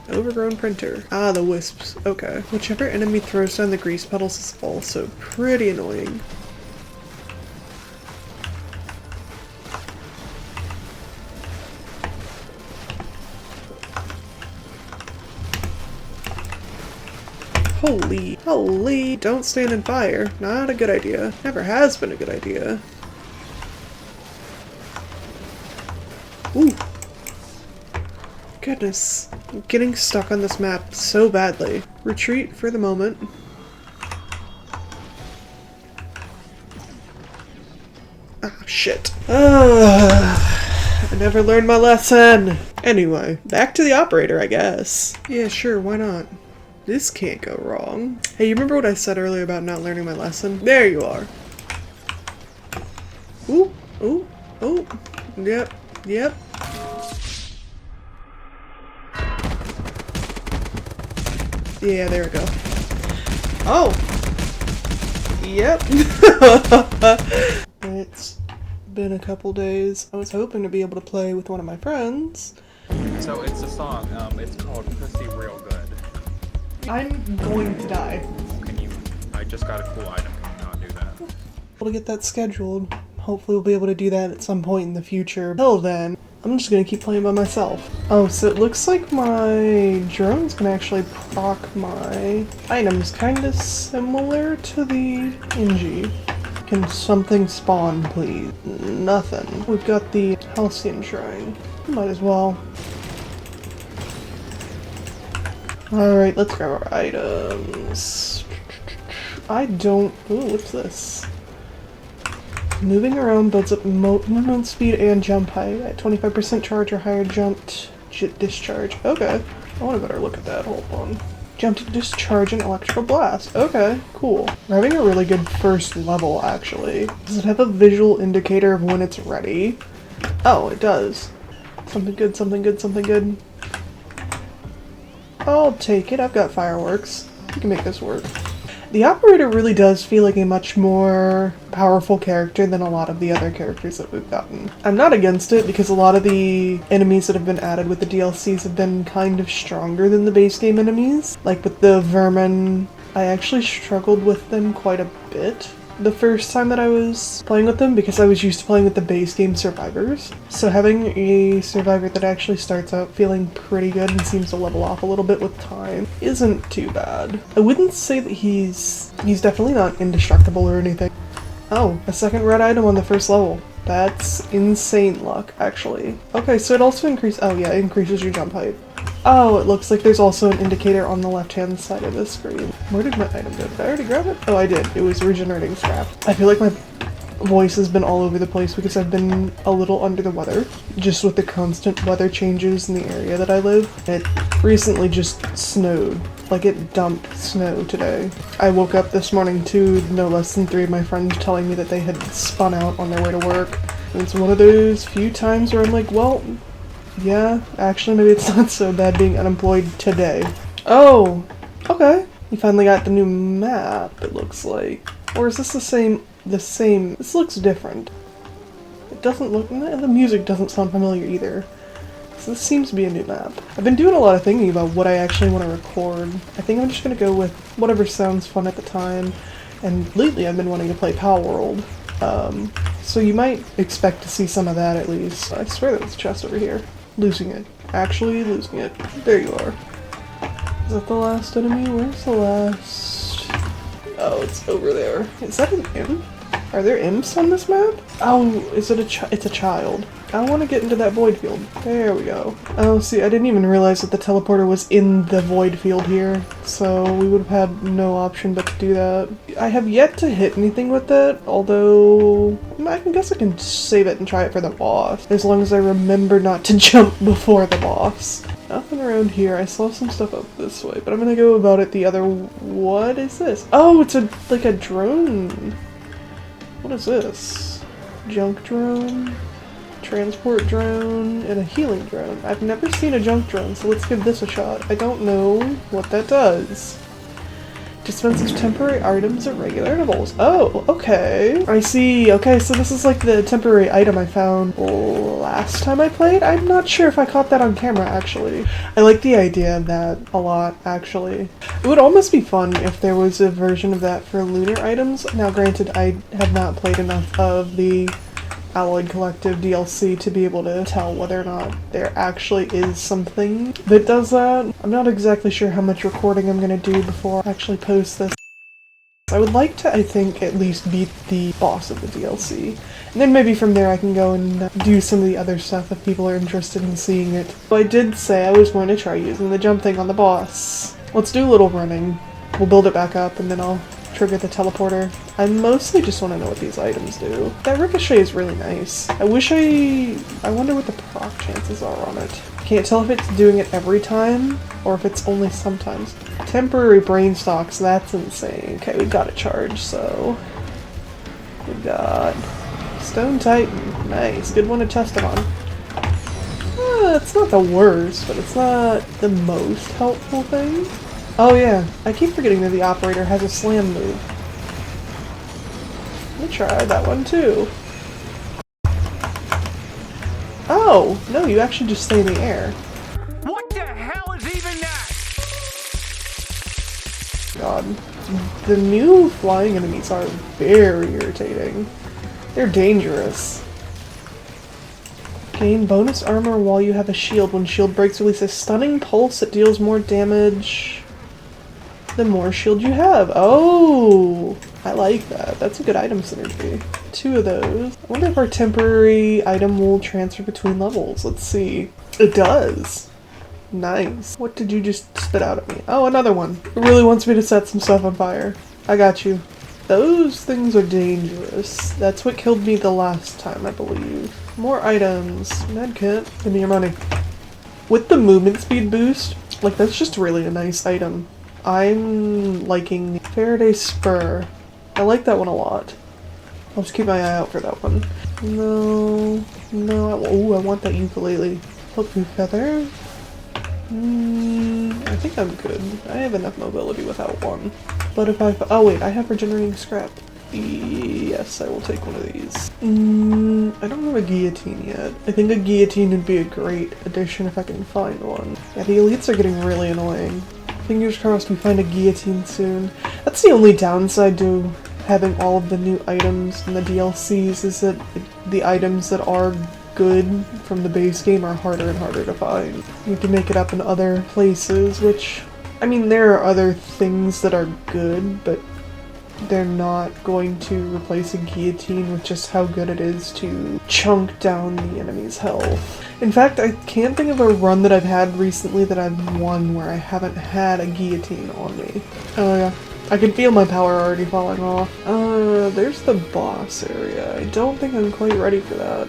[SPEAKER 1] Overgrown printer. Ah, the wisps. Okay. Whichever enemy throws down the grease puddles is also pretty annoying. Holy, don't stand in fire. Not a good idea. Never has been a good idea. Ooh. Goodness. I'm getting stuck on this map so badly. Retreat for the moment. Ah, shit. I never learned my lesson! Anyway, back to the operator, I guess. Yeah, sure, why not? This can't go wrong. Hey, you remember what I said earlier about not learning my lesson? There you are. Ooh, ooh, ooh. Yep, yep. Yeah, there we go. Oh! Yep. It's been a couple days. I was hoping to be able to play with one of my friends.
[SPEAKER 3] So it's a song, it's called Pussy Real Good.
[SPEAKER 1] I'm going to die.
[SPEAKER 3] Can you, I just got a cool item, can you not do that?
[SPEAKER 1] Able to get that scheduled. Hopefully we'll be able to do that at some point in the future. Until then, I'm just gonna keep playing by myself. Oh, so it looks like my drones can actually proc my items, kinda similar to the Inji. Can something spawn, please? Nothing. We've got the Halcyon Shrine. Might as well. Alright, let's grab our items. I don't... Ooh, what's this? Moving around builds up movement speed and jump height at 25% charge or higher jumped discharge. Okay. I want to better look at that. Hold on. Jump to discharge an electrical blast. Okay, cool. We're having a really good first level, actually. Does it have a visual indicator of when it's ready? Oh, it does. Something good, something good, something good. I'll take it. I've got fireworks. We can make this work. The operator really does feel like a much more powerful character than a lot of the other characters that we've gotten. I'm not against it because a lot of the enemies that have been added with the DLCs have been kind of stronger than the base game enemies. Like with the vermin, I actually struggled with them quite a bit the first time that I was playing with them because I was used to playing with the base game survivors. So having a survivor that actually starts out feeling pretty good and seems to level off a little bit with time isn't too bad. I wouldn't say that he's definitely not indestructible or anything. Oh, a second red item on the first level. That's insane luck, actually. Okay, so it also increases your jump height. Oh, it looks like there's also an indicator on the left-hand side of the screen. Where did my item go? Did I already grab it? Oh, I did. It was regenerating scrap. I feel like my voice has been all over the place because I've been a little under the weather, just with the constant weather changes in the area that I live. It recently just snowed. Like, it dumped snow today. I woke up this morning to no less than 3 of my friends telling me that they had spun out on their way to work. And it's one of those few times where I'm like, well, yeah, actually maybe it's not so bad being unemployed today. Oh, okay. You finally got the new map, it looks like. Or is this the same? This looks different. It doesn't look, the music doesn't sound familiar either. So this seems to be a new map. I've been doing a lot of thinking about what I actually want to record. I think I'm just gonna go with whatever sounds fun at the time. And lately I've been wanting to play Pal World. So you might expect to see some of that at least. I swear there was a chest over here. Losing it. Actually losing it. There you are. Is that the last enemy? Where's the last? Oh, it's over there. Is that an imp? Are there imps on this map? Oh, is it it's a child. I want to get into that void field. There we go. Oh, see, I didn't even realize that the teleporter was in the void field here, so we would have had no option but to do that. I have yet to hit anything with it, although I guess I can save it and try it for the boss, as long as I remember not to jump before the boss. Nothing around here. I saw some stuff up this way, but I'm gonna go about it the other. What is this? Oh, it's like a drone. What is this? Junk drone, transport drone, and a healing drone. I've never seen a junk drone, so let's give this a shot. I don't know what that does. Dispenses temporary items at regular intervals. Oh, okay. I see. Okay, so this is like the temporary item I found last time I played. I'm not sure if I caught that on camera, actually. I like the idea of that a lot, actually. It would almost be fun if there was a version of that for lunar items. Now, granted, I have not played enough of the Alloyed Collective DLC to be able to tell whether or not there actually is something that does that. I'm not exactly sure how much recording I'm gonna do before I actually post this. I would like to, I think, at least beat the boss of the DLC. And then maybe from there I can go and do some of the other stuff if people are interested in seeing it. So I did say I was going to try using the jump thing on the boss. Let's do a little running. We'll build it back up and then I'll trigger the teleporter. I mostly just want to know what these items do. That ricochet is really nice. I wonder what the proc chances are on it. Can't tell if it's doing it every time or if it's only sometimes. Temporary brain stocks, that's insane. Okay, we got it charged, so we got Stone Titan. Nice, good one to test it on. It's not the worst, but it's not the most helpful thing. Oh yeah, I keep forgetting that the operator has a slam move. Let me try that one too. Oh, no, you actually just stay in the air.
[SPEAKER 2] What the hell is even that?
[SPEAKER 1] God. The new flying enemies are very irritating. They're dangerous. Gain bonus armor while you have a shield. When shield breaks, release a stunning pulse that deals more damage the more shield you have. Oh, I like that. That's a good item synergy. 2 of those. I wonder if our temporary item will transfer between levels. Let's see. It does. Nice. What did you just spit out at me? Oh, another one. It really wants me to set some stuff on fire. I got you. Those things are dangerous. That's what killed me the last time, I believe. More items. Medkit. Give me your money. With the movement speed boost, like, that's just really a nice item. I'm liking Faraday Spur. I like that one a lot. I'll just keep my eye out for that one. No, I want that ukulele. Hopefully feather. I think I'm good. I have enough mobility without one. But if oh wait, I have regenerating scrap. Yes, I will take one of these. I don't have a guillotine yet. I think a guillotine would be a great addition if I can find one. Yeah, the elites are getting really annoying. Fingers crossed we find a guillotine soon. That's the only downside to having all of the new items and the DLCs, is that the items that are good from the base game are harder and harder to find. You have to make it up in other places, which, I mean, there are other things that are good, but they're not going to replace a guillotine with just how good it is to chunk down the enemy's health. In fact, I can't think of a run that I've had recently that I've won where I haven't had a guillotine on me. Oh yeah, I can feel my power already falling off. There's the boss area. I don't think I'm quite ready for that.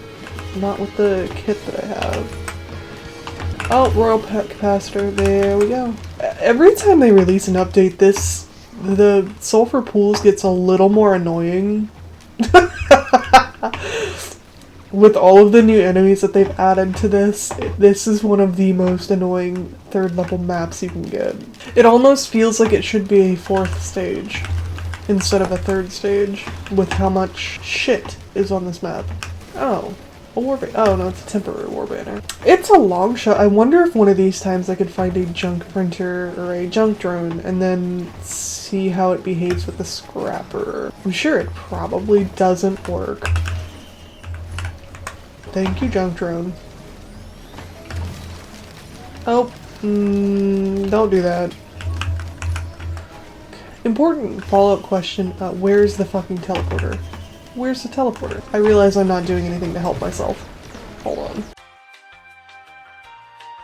[SPEAKER 1] Not with the kit that I have. Oh, Royal Pet Capacitor. There we go. Every time they release an update, the sulfur pools gets a little more annoying. With all of the new enemies that they've added to this is one of the most annoying 3rd level maps you can get. It almost feels like it should be a 4th stage instead of a 3rd stage with how much shit is on this map. Oh. A war banner. Oh no, it's a temporary war banner. It's a long shot. I wonder if one of these times I could find a junk printer or a junk drone and then see how it behaves with the scrapper. I'm sure it probably doesn't work. Thank you, junk drone. Oh, don't do that. Important follow-up question, where's the fucking teleporter? Where's the teleporter? I realize I'm not doing anything to help myself. Hold on.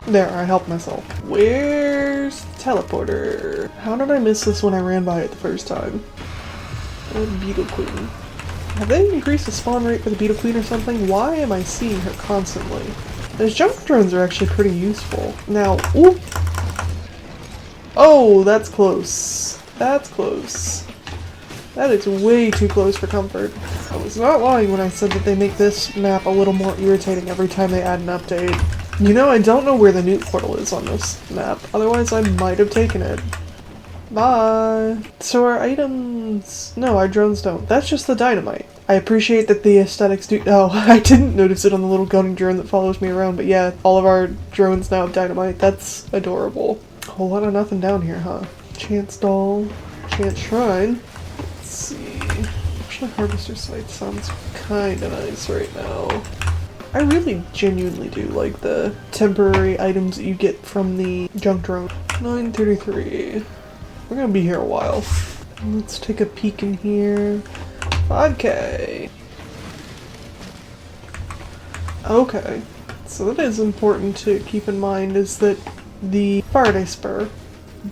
[SPEAKER 1] There, I helped myself. Where's the teleporter? How did I miss this when I ran by it the first time? Oh, Beetle Queen. Have they increased the spawn rate for the Beetle Queen or something? Why am I seeing her constantly? Those jump drones are actually pretty useful. Now, ooh! Oh, that's close. That's close. That is way too close for comfort. I was not lying when I said that they make this map a little more irritating every time they add an update. You know, I don't know where the newt portal is on this map, otherwise I might have taken it. Bye! So our items... No, our drones don't. That's just the dynamite. I appreciate that the aesthetics do- Oh, I didn't notice it on the little gunning drone that follows me around, but yeah, all of our drones now have dynamite. That's adorable. A whole lot of nothing down here, huh? Chance doll, chance shrine. Let's see. Actually, harvester site sounds kinda nice right now. I really genuinely do like the temporary items that you get from the junk drone. 9:33. We're gonna be here a while. Let's take a peek in here. 5K. Okay. So that is important to keep in mind is that the Faraday Spur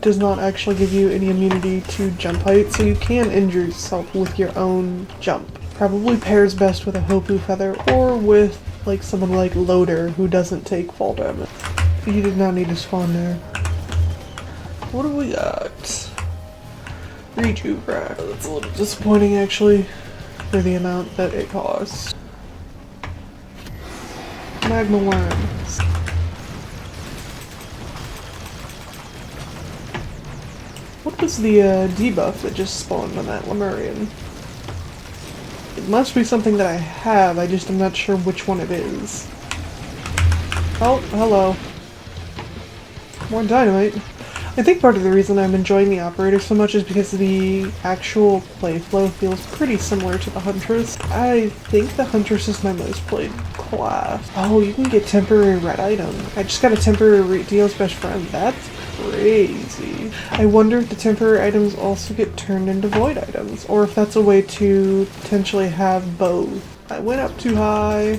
[SPEAKER 1] does not actually give you any immunity to jump height, so you can injure yourself with your own jump. Probably pairs best with a Hopu Feather or with like someone like Loader who doesn't take fall damage. You did not need to spawn there. What do we got? Rejuve. That's a little disappointing actually for the amount that it costs. Magma Worms. What was the debuff that just spawned on that Lemurian? It must be something that I have, I just am not sure which one it is. Oh, hello. More dynamite. I think part of the reason I'm enjoying the operator so much is because the actual play flow feels pretty similar to the Huntress. I think the Huntress is my most played class. Oh, you can get temporary red item. I just got a temporary deal's best friend. That's crazy. I wonder if the temporary items also get turned into void items, or if that's a way to potentially have both. I went up too high.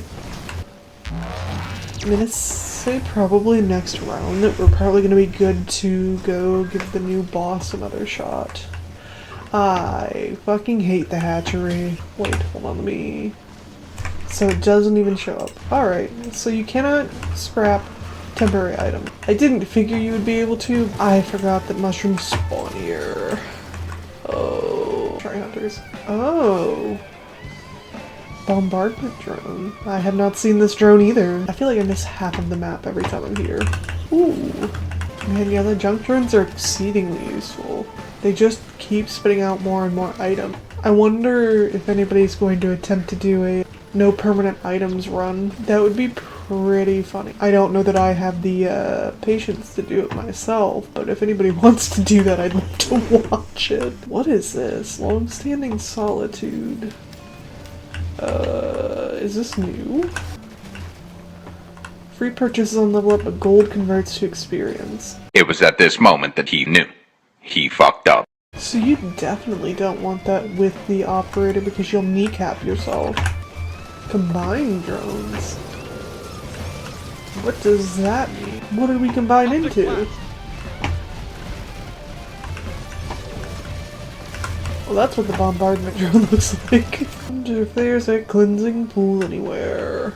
[SPEAKER 1] I'm gonna say probably next round that we're probably gonna be good to go give the new boss another shot. I fucking hate the hatchery. Wait, hold on, let me... So it doesn't even show up. Alright, so you cannot scrap temporary item. I didn't figure you would be able to. I forgot that mushrooms spawn here. Oh. Try hunters. Oh. Bombardment drone. I have not seen this drone either. I feel like I miss half of the map every time I'm here. Ooh. Man, yeah, the junk drones are exceedingly useful. They just keep spitting out more and more items. I wonder if anybody's going to attempt to do a no permanent items run. That would be pretty funny. I don't know that I have the patience to do it myself, but if anybody wants to do that, I'd love to watch it. What is this? Long-standing solitude. Is this new? Free purchases on level up, but gold converts to experience.
[SPEAKER 5] It was at this moment that he knew. He fucked up.
[SPEAKER 1] So you definitely don't want that with the operator because you'll kneecap yourself. Combine drones. What does that mean? What did we combine into? Well, that's what the bombardment drone looks like. Wonder if there's a cleansing pool anywhere.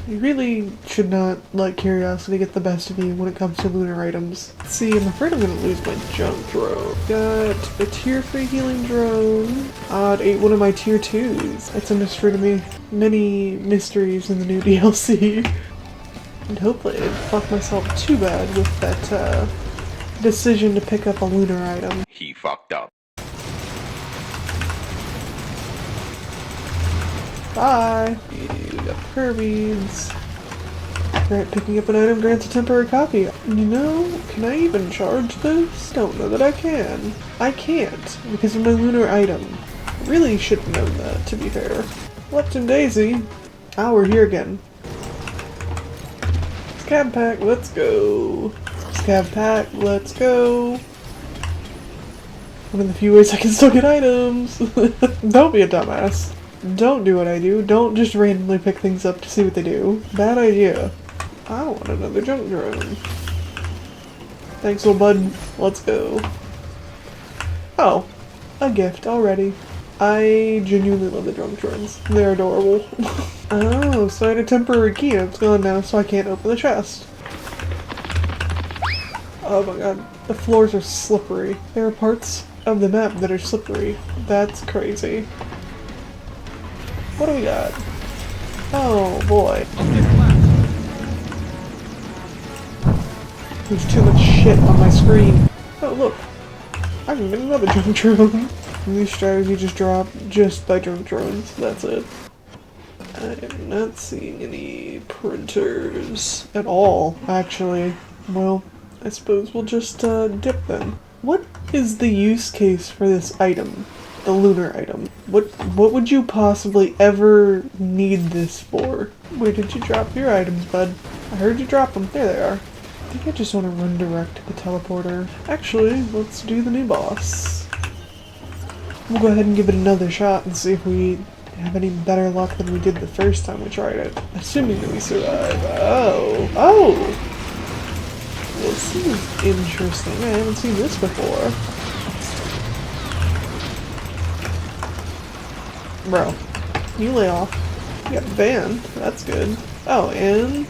[SPEAKER 1] You really should not let curiosity get the best of you when it comes to lunar items. See, I'm afraid I'm gonna lose my junk drone. Got a tier 3 healing drone. It ate one of my tier 2s. It's a mystery to me. Many mysteries in the new DLC. And hopefully I didn't fuck myself too bad with that decision to pick up a lunar item.
[SPEAKER 5] He fucked up.
[SPEAKER 1] Bye! You got Kirby's. Alright, picking up an item grants a temporary copy. You know, can I even charge this? Don't know that I can. I can't, because of my lunar item. I really should have known that, to be fair. Left and Daisy. We're here again. Scab pack, let's go. Scab pack, let's go. One of the few ways I can still get items. Don't be a dumbass. Don't do what I do. Don't just randomly pick things up to see what they do. Bad idea. I want another junk drone. Thanks, little bud. Let's go. Oh, a gift already. I genuinely love the junk drones. They're adorable. Oh, so I had a temporary key and it's gone now, so I can't open the chest. Oh my god, the floors are slippery. There are parts of the map that are slippery. That's crazy. What do we got? Oh boy. There's too much shit on my screen. Oh look, I can get another junk drone. These strategy just drop just by junk drones. That's it. I am not seeing any printers at all, actually. Well, I suppose we'll just dip then. What is the use case for this item? The lunar item. What would you possibly ever need this for? Where did you drop your items, bud? I heard you drop them. There they are. I think I just want to run direct to the teleporter. Actually, let's do the new boss. We'll go ahead and give it another shot and see if we have any better luck than we did the first time we tried it. Assuming that we survive. Oh! This is interesting. I haven't seen this before. Bro, you lay off. You got banned. That's good. Oh, and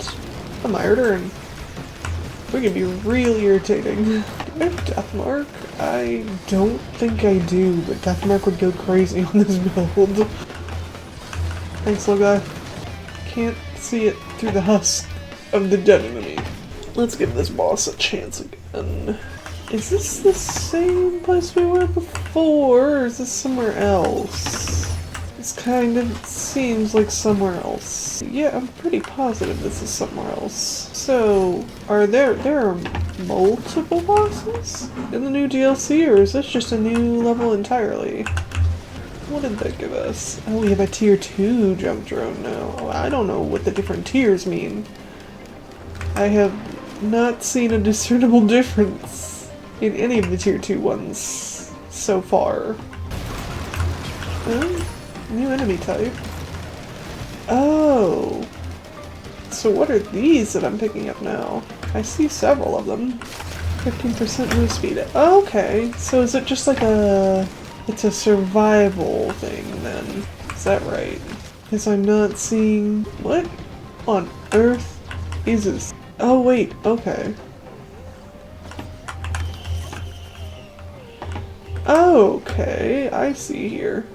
[SPEAKER 1] a mired urn. We can be really irritating. Do I have Deathmark? I don't think I do, but Deathmark would go crazy on this build. Thanks, little guy. Can't see it through the husk of the dead enemy. Let's give this boss a chance again. Is this the same place we were before, or is this somewhere else? This kind of seems like somewhere else. Yeah, I'm pretty positive this is somewhere else. So, there are multiple bosses in the new DLC, or is this just a new level entirely? What did that give us? Oh, we have a tier 2 jump drone now. Oh, I don't know what the different tiers mean. I have not seen a discernible difference in any of the tier 2 ones so far. New enemy type. Oh. So what are these that I'm picking up now? I see several of them. 15% move speed. Okay, so is it just like it's a survival thing then? Is that right? Because I'm not seeing... What on earth is this? Oh wait, okay. Okay, I see here.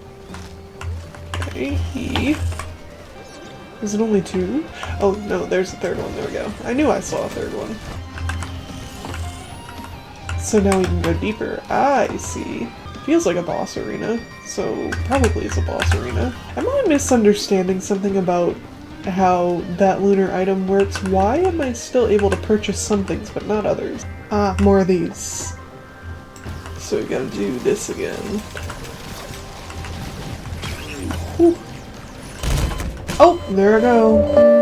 [SPEAKER 1] Okay, E. Is it only 2? Oh no, there's a third one, there we go. I knew I saw a third one. So now we can go deeper. I see. Feels like a boss arena, so probably it's a boss arena. Am I misunderstanding something about how that lunar item works? Why am I still able to purchase some things but not others? Ah, more of these. So we gotta do this again. Whew. Oh, there I go.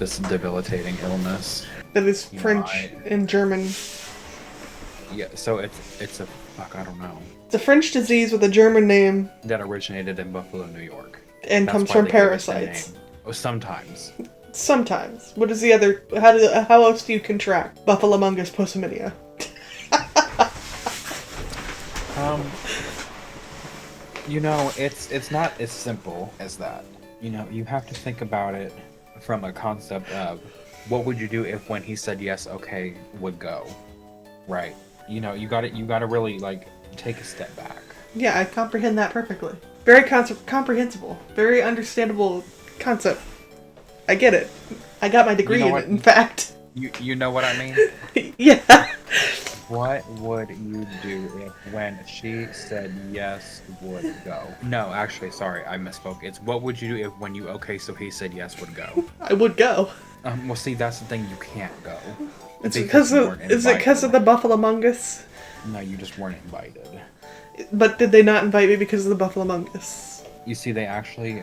[SPEAKER 4] this debilitating illness.
[SPEAKER 1] That is
[SPEAKER 4] You know,
[SPEAKER 1] French and German.
[SPEAKER 4] Yeah, so it's a fuck. I don't know.
[SPEAKER 1] It's a French disease with a German name
[SPEAKER 4] That originated in Buffalo, New York.
[SPEAKER 1] and
[SPEAKER 4] That's
[SPEAKER 1] comes
[SPEAKER 4] why
[SPEAKER 1] from
[SPEAKER 4] they gave it the
[SPEAKER 1] parasites.
[SPEAKER 4] name. Oh, sometimes.
[SPEAKER 1] Sometimes. What is the other? How else do you contract Buffalomongus pussyminia?
[SPEAKER 4] You know, it's not as simple as that. You know, you have to think about it from a concept of what would you do if when he said yes, okay, would go, right? You know, you gotta really like take a step back.
[SPEAKER 1] Yeah, I comprehend that perfectly. Very comprehensible. Very understandable concept. I get it. I got my degree in
[SPEAKER 4] what?
[SPEAKER 1] it, in fact.
[SPEAKER 4] You know what I mean?
[SPEAKER 1] Yeah.
[SPEAKER 4] What would you do if when she said yes would go? No, actually, sorry, I misspoke. It's what would you do if when you okay, so he said yes would go?
[SPEAKER 1] I would go.
[SPEAKER 4] Well, see, that's the thing. You can't go.
[SPEAKER 1] It's because
[SPEAKER 4] you
[SPEAKER 1] of,
[SPEAKER 4] weren't
[SPEAKER 1] is it because of the Buffalomongus?
[SPEAKER 4] No, you just weren't invited.
[SPEAKER 1] But did they not invite me because of the Buffalomongus?
[SPEAKER 4] You see, they actually,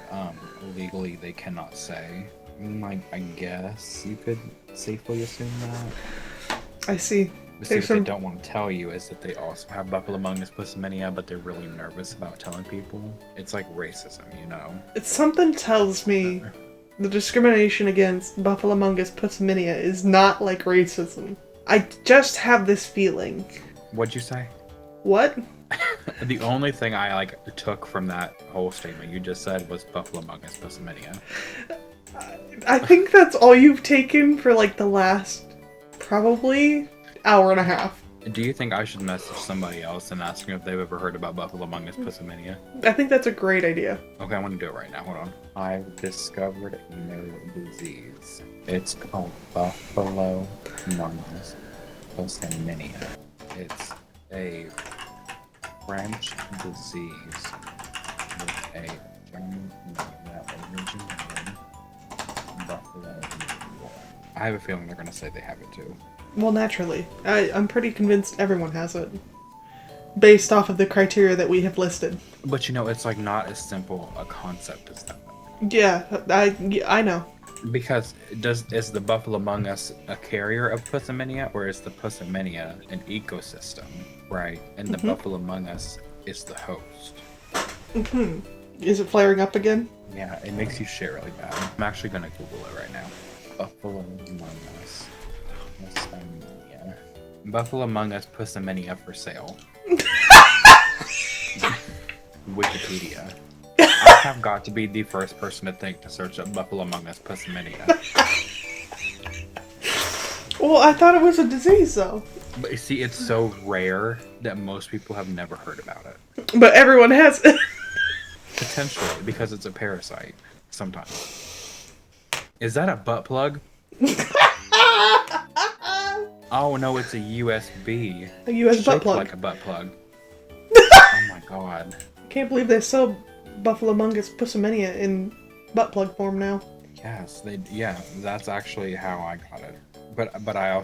[SPEAKER 4] legally, they cannot say. Like, I guess you could safely assume that.
[SPEAKER 1] I see.
[SPEAKER 4] But see,
[SPEAKER 1] There's
[SPEAKER 4] what
[SPEAKER 1] some...
[SPEAKER 4] they don't want to tell you is that they also have Buffalomongus pussyminia, but they're really nervous about telling people. It's like racism, you know?
[SPEAKER 1] Something tells me the discrimination against Buffalomongus pussyminia is not like racism. I just have this feeling.
[SPEAKER 4] What'd you say?
[SPEAKER 1] What?
[SPEAKER 4] The only thing I, like, took from that whole statement you just said was Buffalomongus pussyminia.
[SPEAKER 1] I think that's all you've taken for like the last probably hour and a half.
[SPEAKER 4] Do you think I should message somebody else and ask them if they've ever heard about Buffalomongus pussyminia?
[SPEAKER 1] I think that's a great idea.
[SPEAKER 4] Okay, I'm gonna do it right now. Hold on. I've discovered a new disease. It's called Buffalomongus pussyminia. It's a French disease with a German name that originated in Buffalo, New York. I have a feeling they're gonna say they have it too.
[SPEAKER 1] Well, naturally. I'm pretty convinced everyone has it. Based off of the criteria that we have listed.
[SPEAKER 4] But you know, it's like not as simple a concept as that.
[SPEAKER 1] Yeah, I know.
[SPEAKER 4] Because is the Buffalomongus a carrier of pussyminia, or is the pussyminia an ecosystem, right? And the Buffalomongus is the host.
[SPEAKER 1] Is it flaring up again?
[SPEAKER 4] Yeah, it makes you shit really bad. I'm actually gonna Google it right now. Buffalomongus pussyminia. Buffalomongus pussyminia for sale. Wikipedia. I have got to be the first person to think to search up Buffalomongus pussyminia.
[SPEAKER 1] Well, I thought it was a disease, though.
[SPEAKER 4] But you see, it's so rare that most people have never heard about it.
[SPEAKER 1] But everyone has it.
[SPEAKER 4] Potentially, because it's a parasite. Sometimes. Is that a butt plug? Oh no, it's a USB.
[SPEAKER 1] A US butt
[SPEAKER 4] Shaped
[SPEAKER 1] plug.
[SPEAKER 4] like a butt plug. Oh my god.
[SPEAKER 1] Can't believe they sell Buffalomongus pussyminia in butt plug form now.
[SPEAKER 4] Yes, yeah, that's actually how I got it. But I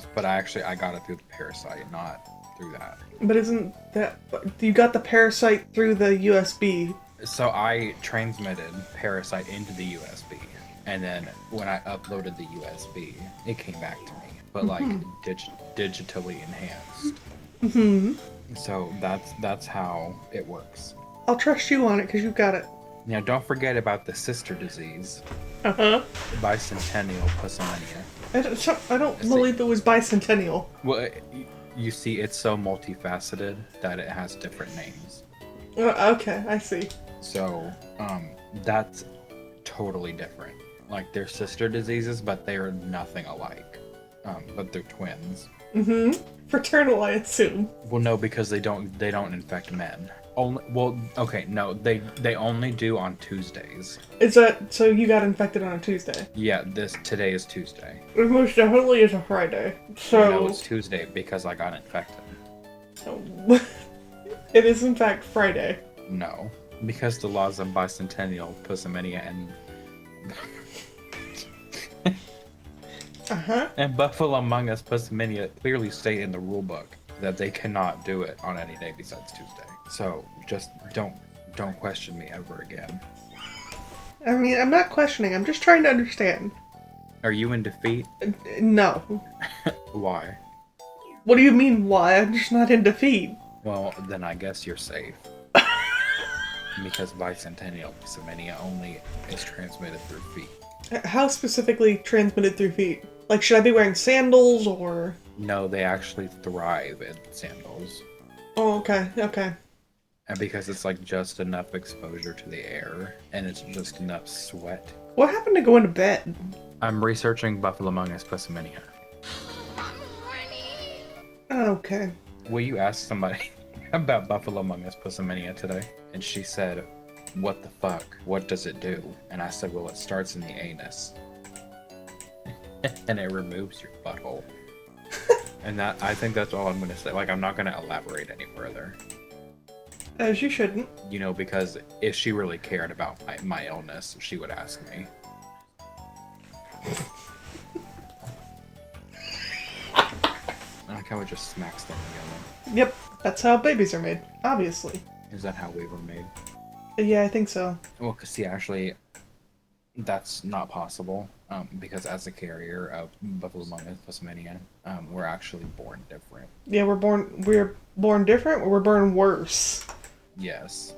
[SPEAKER 4] got it through the parasite, not through that.
[SPEAKER 1] But isn't that... You got the parasite through the USB.
[SPEAKER 4] So I transmitted Parasite into the USB, and then when I uploaded the USB, it came back to me, but like digitally enhanced. So that's how it works.
[SPEAKER 1] I'll trust you on it because you got it.
[SPEAKER 4] Now don't forget about the sister disease, bicentennial pussyminia.
[SPEAKER 1] I don't believe it was bicentennial.
[SPEAKER 4] Well, you see, it's so multifaceted that it has different names.
[SPEAKER 1] Okay, I see.
[SPEAKER 4] So, that's totally different. Like, they're sister diseases, but they are nothing alike. But they're twins.
[SPEAKER 1] Fraternal, I assume.
[SPEAKER 4] Well, no, because they don't infect men. They only do on Tuesdays.
[SPEAKER 1] Is that so? You got infected on a Tuesday?
[SPEAKER 4] Yeah, today is Tuesday.
[SPEAKER 1] It most definitely is a Friday. So
[SPEAKER 4] No, it's Tuesday because I got infected.
[SPEAKER 1] It is in fact Friday.
[SPEAKER 4] No, because the laws of bicentennial pussyminia and Buffalomongus pussyminia clearly state in the rule book that they cannot do it on any day besides Tuesday. So just don't question me ever again.
[SPEAKER 1] I mean, I'm not questioning. I'm just trying to understand.
[SPEAKER 4] Are you in defeat?
[SPEAKER 1] No.
[SPEAKER 4] Why?
[SPEAKER 1] What do you mean, why? I'm just not in defeat.
[SPEAKER 4] Well, then I guess you're safe. Because bicentennial Buffalomongus only is transmitted through feet.
[SPEAKER 1] How specifically transmitted through feet? Like, should I be wearing sandals, or...?
[SPEAKER 4] No, they actually thrive in sandals.
[SPEAKER 1] Oh, okay, okay.
[SPEAKER 4] And because it's like just enough exposure to the air, and it's just enough sweat.
[SPEAKER 1] What happened to going to bed?
[SPEAKER 4] I'm researching Buffalomongus Buffalomongus.
[SPEAKER 1] Okay.
[SPEAKER 4] Will you ask somebody about Buffalomongus Buffalomongus today? And she said, what the fuck? What does it do? And I said, well, it starts in the anus. And it removes your butthole. And that, I think that's all I'm going to say. Like, I'm not going to elaborate any further.
[SPEAKER 1] As you shouldn't.
[SPEAKER 4] You know, because if she really cared about my illness, she would ask me. I like how it just smacks them together.
[SPEAKER 1] Yep, that's how babies are made, obviously.
[SPEAKER 4] Is that how we were made?
[SPEAKER 1] Yeah, I think so.
[SPEAKER 4] Well, because see, actually, that's not possible. Because as a carrier of Buffalomongus Buffalomongus, we're actually born different.
[SPEAKER 1] Yeah, we're born different, or we're born worse.
[SPEAKER 4] Yes.